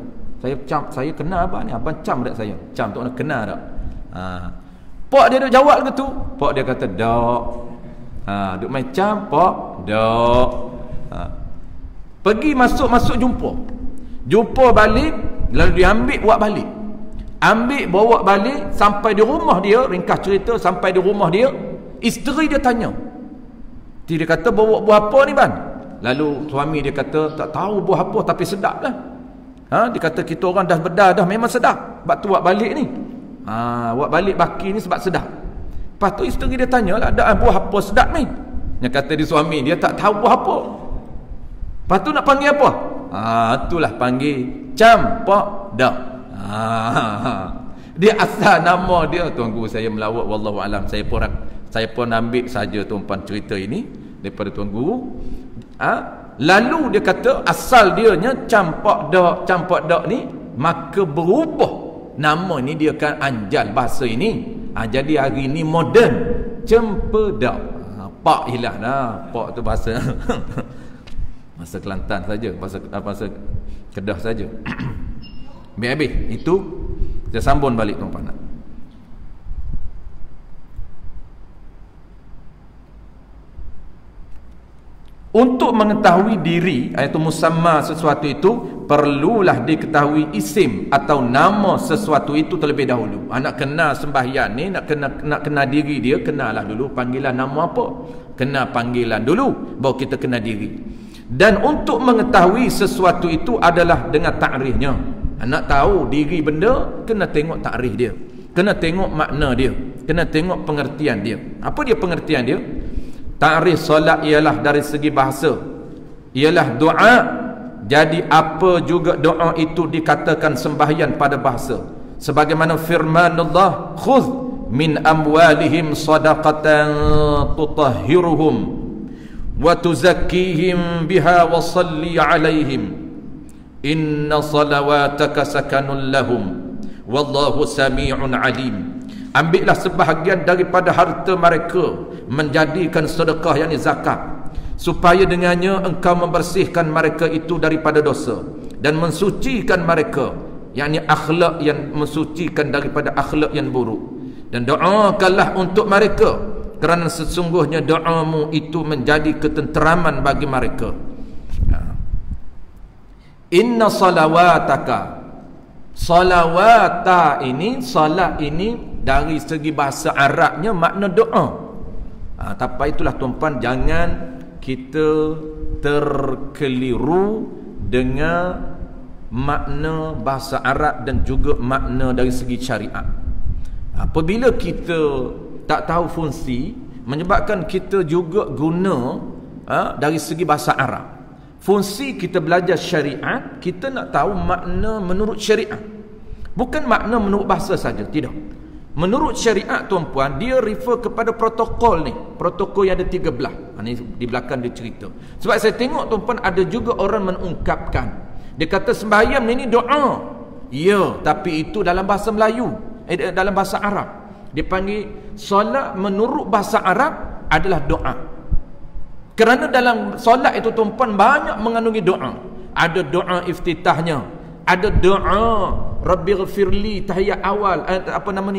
Saya kenal abang ni. Abang cam tak saya?" "Cam tu nak kenal tak?" Pak dia duk jawab ke tu. Pak dia kata, "Tak." Duk main cam, pak, "Tak." Pergi masuk jumpa balik, lalu dia ambil buat balik. Bawa balik sampai di rumah dia. Ringkas cerita, sampai di rumah dia, isteri dia tanya. Dia kata, "Bawa buah apa ni, Ban?" Lalu suami dia kata, "Tak tahu buah apa, tapi sedap lah." Dia kata, "Kita orang dah bedar dah, memang sedap. Sebab tu buat balik ni. Buat balik baki ni sebab sedap." Lepas tu isteri dia tanya lah, "Ada buah apa sedap ni?" Dia kata dia suami, dia tak tahu buah apa. Lepas tu nak panggil apa? Itulah panggil campak dak. Dia asal nama dia, tuanku saya melawak wallahu alam. Saya pun ambil saja tuan-puan cerita ini daripada tuan guru. Lalu dia kata asal dia nya campak dak ni, maka berubah nama ni, dia kan anjal bahasa ini. Jadi hari ni moden cempedak. Pak hilang dah. Pak tu bahasa bahasa Kelantan saja, bahasa Kedah saja. Habis itu kita sambung balik tuan-puan. Untuk mengetahui diri, iaitu musamma sesuatu itu, perlulah diketahui isim atau nama sesuatu itu terlebih dahulu. Nak kenal sembahyang ni, nak kenal diri dia, kenalah dulu panggilan nama apa. Kenal panggilan dulu, baru kita kenal diri. Dan untuk mengetahui sesuatu itu adalah dengan takrifnya. Nak tahu diri benda, kena tengok takrif dia, kena tengok makna dia, kena tengok pengertian dia. Apa dia pengertian dia? Takrif solat ialah dari segi bahasa, ialah doa. Jadi apa juga doa itu dikatakan sembahyang pada bahasa, sebagaimana firman Allah, "Khudh min amwalihim sadaqatan tutahhiruhum wa tuzakkihim biha wa salli alaihim inna salawataka sakanun lahum wallahu sami'un alim." Ambillah sebahagian daripada harta mereka, menjadikan sedekah, yakni zakat, supaya dengannya engkau membersihkan mereka itu daripada dosa dan mensucikan mereka, yakni akhlak yang mensucikan daripada akhlak yang buruk. Dan doakanlah untuk mereka, kerana sesungguhnya doamu itu menjadi ketenteraman bagi mereka. Inna salawataka, salawata ini, salat ini dari segi bahasa Arabnya makna doa. Tapi itulah tuan-puan, jangan kita terkeliru dengan makna bahasa Arab dan juga makna dari segi syariat. Apabila kita tak tahu fungsi, menyebabkan kita juga guna dari segi bahasa Arab. Fungsi kita belajar syariat, kita nak tahu makna menurut syariat, bukan makna menurut bahasa saja, tidak. Menurut syariat tuan-puan, dia refer kepada protokol ni, protokol yang ada 3 belah. Ini di belakang dia cerita. Sebab saya tengok tuan-puan, ada juga orang mengungkapkan, dia kata sembahyang ini doa. Ya, tapi itu dalam bahasa Melayu, dalam bahasa Arab dia panggil solat. Menurut bahasa Arab adalah doa. Kerana dalam solat itu tuan-puan banyak mengandungi doa. Ada doa iftitahnya, ada doa Rabbighfirli tahiyat awal,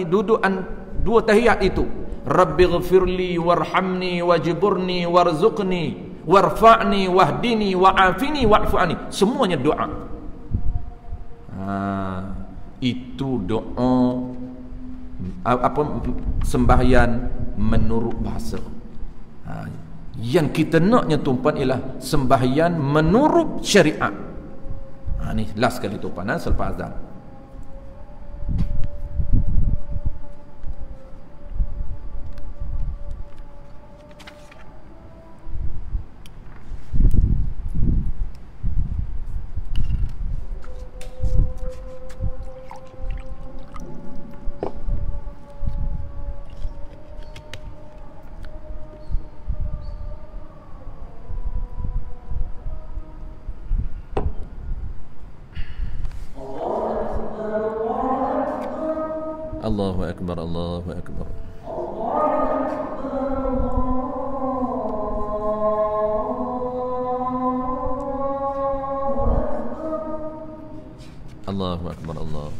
duduk 2 tahiyat itu. Rabbighfirli warhamni wajburni warzuqni warfa'ni wahdini wa'afini wa'fu anni. Semuanya doa. Itu doa sembahyang menurut bahasa. Yang kita naknya tuan-puan ialah sembahyang menurut syariat. Ni last kali tuan-puan selepas azan. Allahu Akbar, Allahu Akbar. Allahu Akbar, Allah.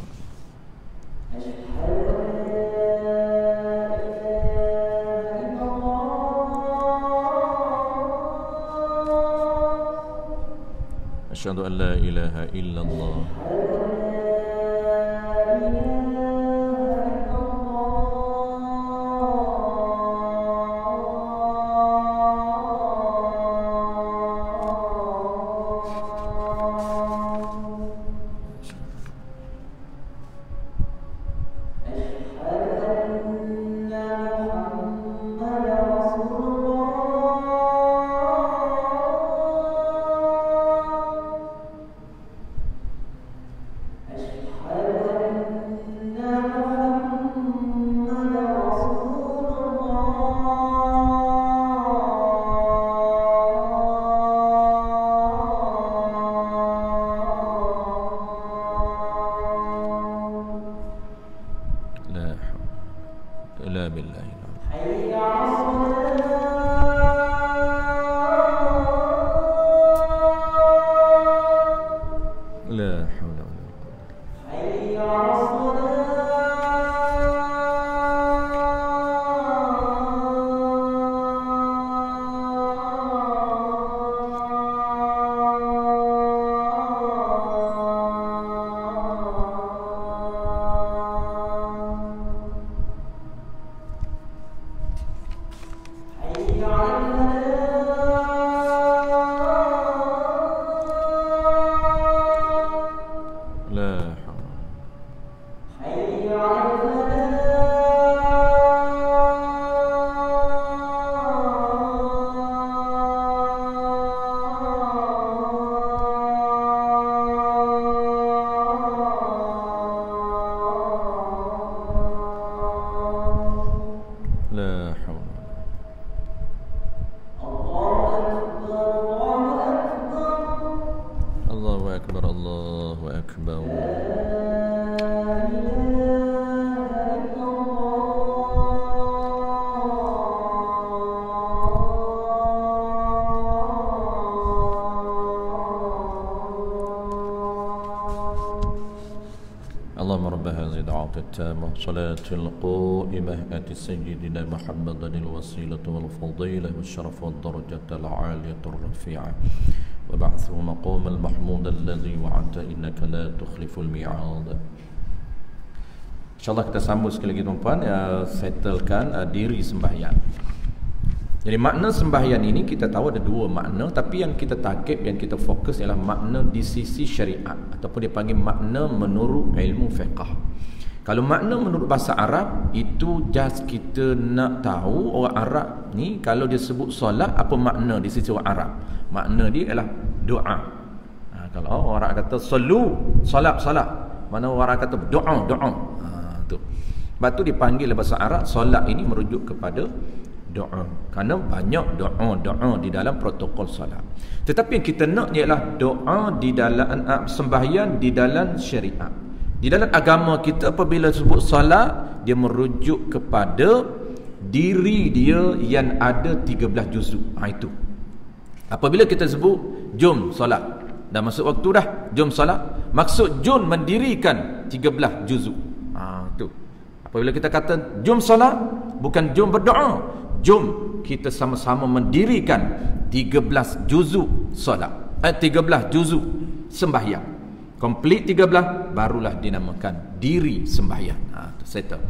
Asyhadu an la ilaha illallah. التامة صلاة القائمة آت سيدنا محمد الوسيلة والفضيلة والشرف والدرجة العالية الرفيعة وبعثه مقام المحمود الذي وعدت إنك لا تخلف الميعاد. InsyaAllah kita sambung sekali lagi tuan-tuan, settlekan diri sembahyang. Jadi makna sembahyang ini kita tahu ada dua makna, tapi yang kita target, yang kita fokus ialah makna di sisi syariat ataupun dia panggil makna menurut ilmu fiqh. Kalau makna menurut bahasa Arab itu just kita nak tahu orang Arab ni kalau dia sebut solat apa makna di sisi orang Arab. Makna dia ialah doa. Kalau orang Arab kata sallu, salat. Mana orang Arab kata doa. Tu. Sebab tu dipanggil bahasa Arab solat ini merujuk kepada doa. Kerana banyak doa di dalam protokol solat. Tetapi yang kita nak ialah doa di dalam sembahyang di dalam syariat. Di dalam agama kita apabila sebut salat, dia merujuk kepada diri dia yang ada 13 juzuk. Itu. Apabila kita sebut jom salat, dah masuk waktu dah, jom salat. Maksud jom mendirikan 13 juzuk. Itu. Apabila kita kata jom solat, bukan jom berdoa, jom kita sama-sama mendirikan 13 juzuk solat, 13 juzuk sembahyang. Komplit 13 barulah dinamakan diri sembahyang. Itu settle.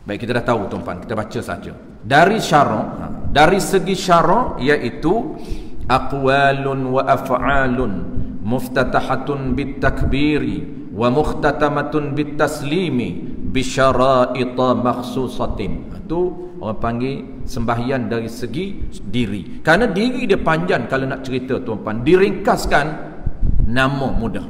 Baik, kita dah tahu tuan-tuan, kita baca saja. Dari syarak, dari segi syarak iaitu aqwalun wa af'alun muftatahatun bitakbiri wa mukhtatamatun bitaslimi bisyara'ita makhsusatin. Itu orang panggil sembahyang dari segi diri. Kerana diri dia panjang kalau nak cerita tuan-tuan. Diringkaskan nama mudah.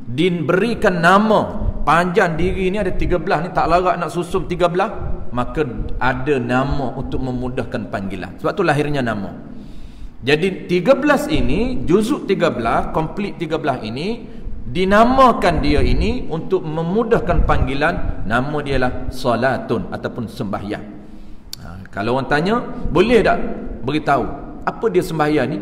Diberikan nama panjang diri ni ada 13 ni, tak larat nak susun 13, maka ada nama untuk memudahkan panggilan. Sebab tu lahirnya nama. Jadi 13 ini, juzuk 13, komplit 13 ini dinamakan dia ini untuk memudahkan panggilan. Nama dia lah solatun ataupun sembahyang. Kalau orang tanya, boleh tak beritahu apa dia sembahyang ni?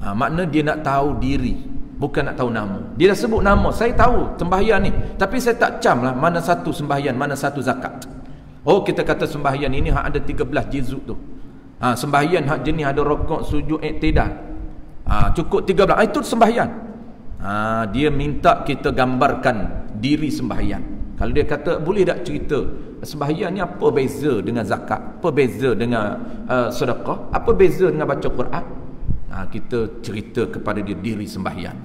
Makna dia nak tahu diri, bukan nak tahu nama. Dia dah sebut nama, saya tahu sembahyang ni, tapi saya tak cam lah mana satu sembahyang, mana satu zakat. Oh, kita kata sembahyang ini hak ada 13 juzuk tu. Sembahyang hak jenis ada rokok, sujud, iktidal. Cukup 13. Itu sembahyang. Dia minta kita gambarkan diri sembahyang. Kalau dia kata boleh tak cerita sembahyang ni apa beza dengan zakat, apa beza dengan sedekah, apa beza dengan baca Quran, kita cerita kepada dia diri sembahyang.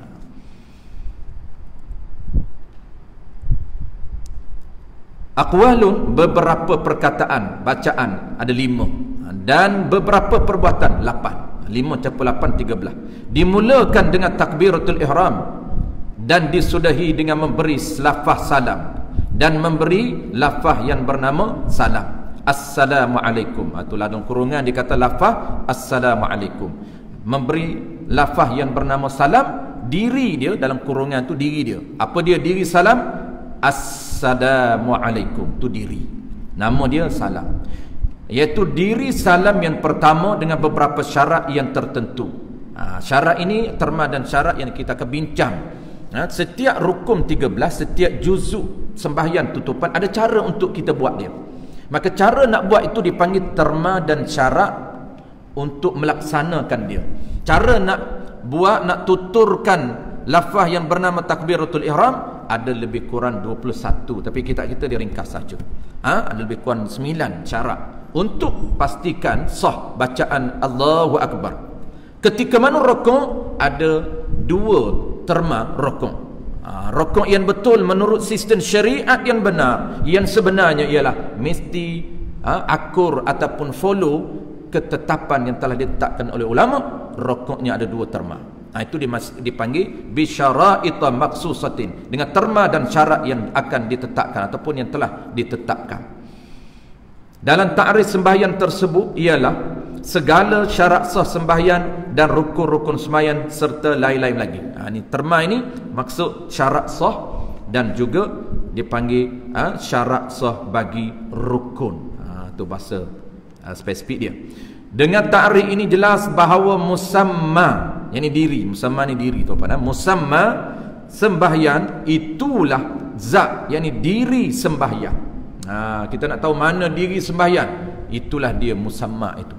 Aqwalun, beberapa perkataan, bacaan ada 5, dan beberapa perbuatan 8. 5+8 13. Dimulakan dengan takbiratul ihram dan disudahi dengan memberi lafaz salam dan memberi lafaz yang bernama salam. Assalamualaikum. Itu dalam kurungan dia kata lafaz assalamualaikum. Memberi lafaz yang bernama salam, diri dia dalam kurungan tu diri dia. Apa dia diri salam? Assalamualaikum. Tu diri. Nama dia salam. Iaitu diri salam yang pertama dengan beberapa syarat yang tertentu. Syarat ini terma dan syarat yang kita akan bincang. Setiap rukun 13, setiap juzuk sembahyang tutupan ada cara untuk kita buat dia. Maka cara nak buat itu dipanggil terma dan syarat untuk melaksanakan dia. Cara nak buat, nak tuturkan lafaz yang bernama takbiratul ihram ada lebih kurang 21, tapi kita diringkas saja. Ada lebih kurang 9 syarat untuk pastikan sah bacaan Allahu Akbar. Ketika mana rukuk ada 2 terma rukuk. Rukuk yang betul menurut sistem syariat yang benar, yang sebenarnya ialah mesti akur ataupun follow ketetapan yang telah ditetapkan oleh ulama. Rukuknya ada 2 terma. Itu dipanggil bisyara'ita maksusatin, dengan terma dan syarat yang akan ditetapkan ataupun yang telah ditetapkan. Dalam ta'rif sembahyang tersebut ialah segala syarat sah sembahyang dan rukun-rukun sembahyang serta lain-lain lagi. Ini terma ini maksud syarat sah dan juga dipanggil syarat sah bagi rukun. Itu bahasa spesifik dia. Dengan ta'rif ini jelas bahawa musamma, yakni diri, musamma ni diri tuan-tuan. Musamma sembahyang itulah zat, yakni diri sembahyang. Kita nak tahu mana diri sembahyang, itulah dia musamma itu.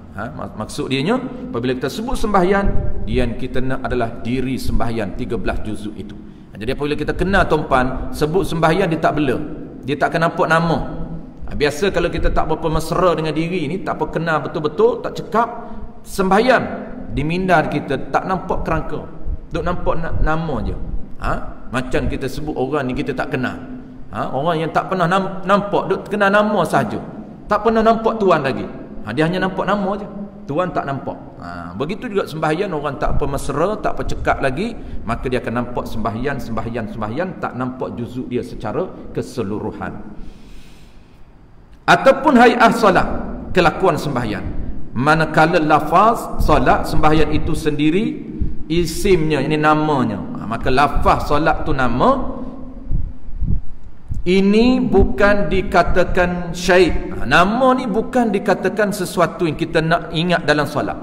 Maksud dianya apabila kita sebut sembahyang, yang kita nak adalah diri sembahyang 13 juzuk itu. Jadi apabila kita kenal tuan-tuan, sebut sembahyang dia tak bela, dia tak akan nampak nama. Biasa kalau kita tak berapa mesra dengan diri ni, tak apa kenal betul-betul, tak cekap, sembahyang di minda kita tak nampak kerangka, duk nampak nama je. Macam kita sebut orang ni kita tak kenal. Orang yang tak pernah nampak, duk kenal nama saja, tak pernah nampak Tuhan lagi. Dia hanya nampak nama je, Tuhan tak nampak. Begitu juga sembahyang, orang tak apa mesra, tak apa cekap lagi, maka dia akan nampak sembahyang, tak nampak juzuk dia secara keseluruhan. Ataupun hay'ah solat, kelakuan sembahyang. Manakala lafaz solat sembahyang itu sendiri isimnya, ini namanya, maka lafaz solat tu nama. Ini bukan dikatakan syait. Nama ni bukan dikatakan sesuatu yang kita nak ingat dalam solat.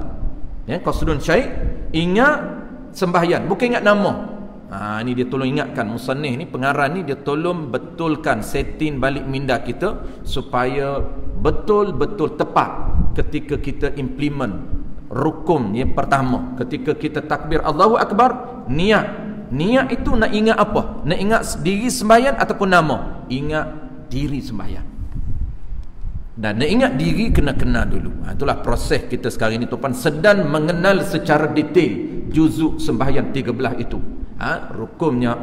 Qasdun syait, ingat sembahyang, bukan ingat nama. Ini dia tolong ingatkan, musannif ni, pengarang ni dia tolong betulkan, setting balik minda kita supaya betul-betul tepat ketika kita implement rukun yang pertama. Ketika kita takbir Allahu Akbar, niat itu nak ingat apa? Nak ingat diri sembahyang ataupun nama? Ingat diri sembahyang. Dan nak ingat diri kena kenal dulu. Itulah proses kita sekarang ini, tuan, sedang mengenal secara detail juzuk sembahyang 13 itu. Rukunnya,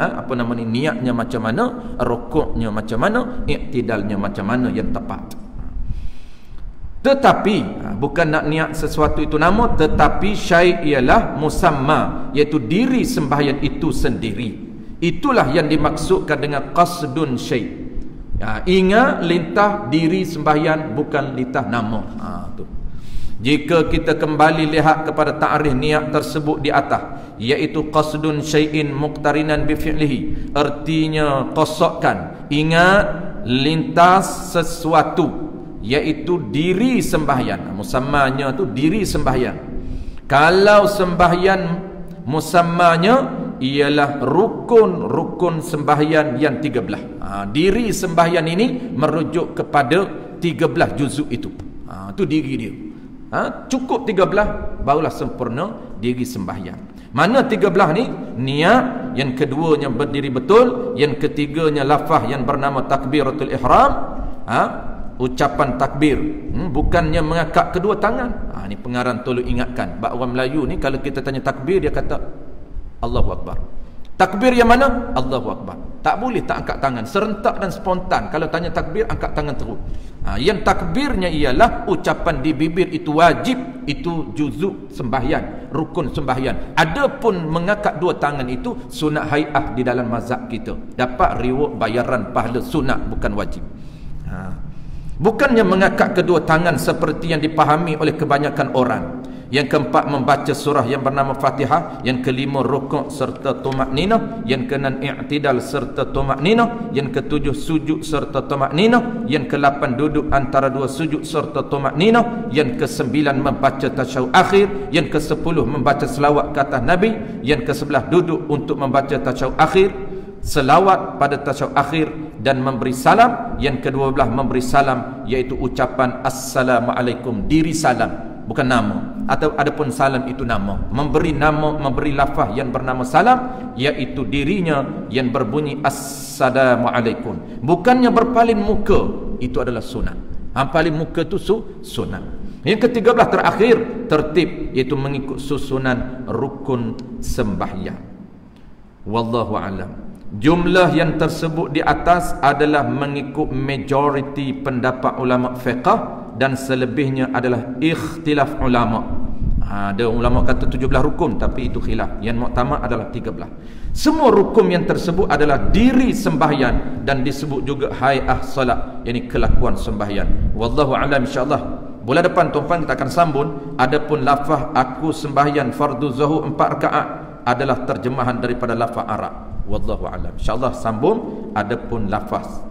niatnya macam mana, rukuknya macam mana, iktidalnya macam mana yang tepat. Tetapi bukan nak niat sesuatu itu nama, tetapi syai' ialah musamma, iaitu diri sembahyang itu sendiri. Itulah yang dimaksudkan dengan qasdun syai'. Ingat lintah diri sembahyang, bukan lintah nama. Tu. Jika kita kembali lihat kepada ta'rif niat tersebut di atas, iaitu qasdun syai'in muqtarinan bi fi'lihi, artinya qasdkan, ingat lintas sesuatu, iaitu diri sembahyang. Musammanya tu diri sembahyang. Kalau sembahyang musammanya ialah rukun sembahyang yang 13. Diri sembahyang ini merujuk kepada 13 juzuk itu. Itu diri dia. Cukup 13 barulah sempurna diri sembahyang. Mana 13 ni? Niat, yang keduanya berdiri betul, yang ketiganya lafaz yang bernama takbiratul ihram, ucapan takbir, bukannya mengangkat kedua tangan. Ni pengarang tolong ingatkan. Bab orang Melayu ni kalau kita tanya takbir, dia kata Allahu Akbar. Takbir yang mana? Allahu Akbar. Tak boleh tak angkat tangan, serentak dan spontan. Kalau tanya takbir, angkat tangan terus. Yang takbirnya ialah ucapan di bibir, itu wajib, itu juzuk sembahyang, rukun sembahyang. Adapun mengangkat dua tangan itu sunat hai'ah di dalam mazhab kita. Dapat reward bayaran pahala sunat, bukan wajib. Bukannya mengangkat kedua tangan seperti yang dipahami oleh kebanyakan orang. Yang keempat, membaca surah yang bernama Fatihah. Yang kelima, rukuk serta tumakninah. Yang keenam, i'tidal serta tumakninah. Yang ketujuh, sujud serta tumakninah. Yang ke-8, duduk antara dua sujud serta tumakninah. Yang ke-9, membaca tasyahud akhir. Yang ke-10, membaca selawat ke atas Nabi. Yang ke-11, duduk untuk membaca tasyahud akhir, selawat pada tasyahud akhir dan memberi salam. Yang ke-12, memberi salam, iaitu ucapan Assalamualaikum, diri salam, bukan nama. Atau adapun salam itu nama. Memberi nama, memberi lafaz yang bernama salam, iaitu dirinya yang berbunyi Assalamualaikum. Bukannya berpaling muka, itu adalah sunat. Paling muka itu sunat. Yang ke-13 terakhir, tertib, iaitu mengikut susunan rukun sembahyang. Wallahu a'lam. Jumlah yang tersebut di atas adalah mengikut majoriti pendapat ulama fiqh, dan selebihnya adalah ikhtilaf ulama. Ada ulama kata 17 rukun, tapi itu khilaf. Yang muktamad adalah 13. Semua rukun yang tersebut adalah diri sembahyang, dan disebut juga hai'ah salat, yakni kelakuan sembahyang. Wallahu a'lam. InsyaAllah bulan depan tuan-tuan kita akan sambung. Adapun lafaz aku sembahyang fardu zuhur 4 rakaat adalah terjemahan daripada lafaz Arab. Wallahu a'lam. InsyaAllah sambung adapun lafaz.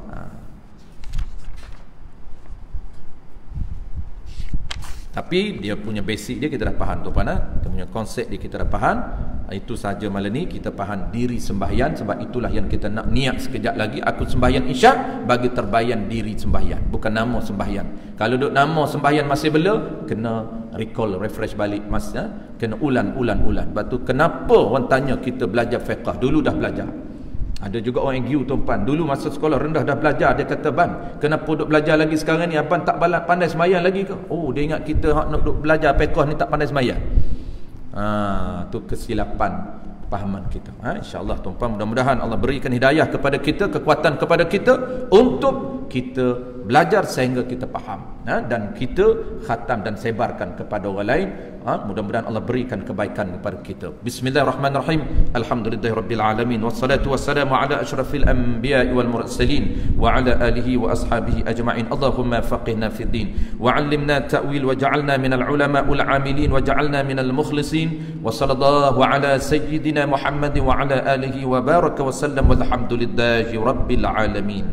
Tapi dia punya basic dia kita dah faham, tuan-tuan. Dia punya konsep dia kita dah faham. Itu saja malam ni kita faham diri sembahyang. Sebab itulah yang kita nak niat sekejap lagi. Aku sembahyang isyak, bagi terbayang diri sembahyang, bukan nama sembahyang. Kalau duk nama sembahyang masih bela, kena recall, refresh balik masa, kena ulang. Sebab tu kenapa orang tanya kita belajar fiqh, dulu dah belajar. Ada juga orang yang giu, tuan-tuan, dulu masa sekolah rendah dah belajar. Dia kata, "Ban, kenapa duk belajar lagi sekarang ni? Abang tak pandai sembahyang lagi ke?" Oh, dia ingat kita nak duk belajar fiqh ni tak pandai sembahyang. Tu kesilapan pahaman kita. InsyaAllah tuan-tuan, mudah-mudahan Allah berikan hidayah kepada kita, kekuatan kepada kita untuk kita belajar sehingga kita faham, dan kita khatam dan sebarkan kepada orang lain. Mudah-mudahan Allah berikan kebaikan kepada kita. Bismillahirrahmanirrahim. Alhamdulillahirabbil alamin, wassalatu wassalamu ala asyrafil anbiya'i wal mursalin wa ala alihi wa ashabihi ajma'in. Allahumma faqihna fid din wa 'allimna ta'wil wa ja'alna minal ulama'il 'amilin wa ja'alna minal mukhlisin. Wa sallallahu ala sayyidina Muhammad wa ala alihi wa baraka wa sallam, walhamdulillahi rabbil alamin.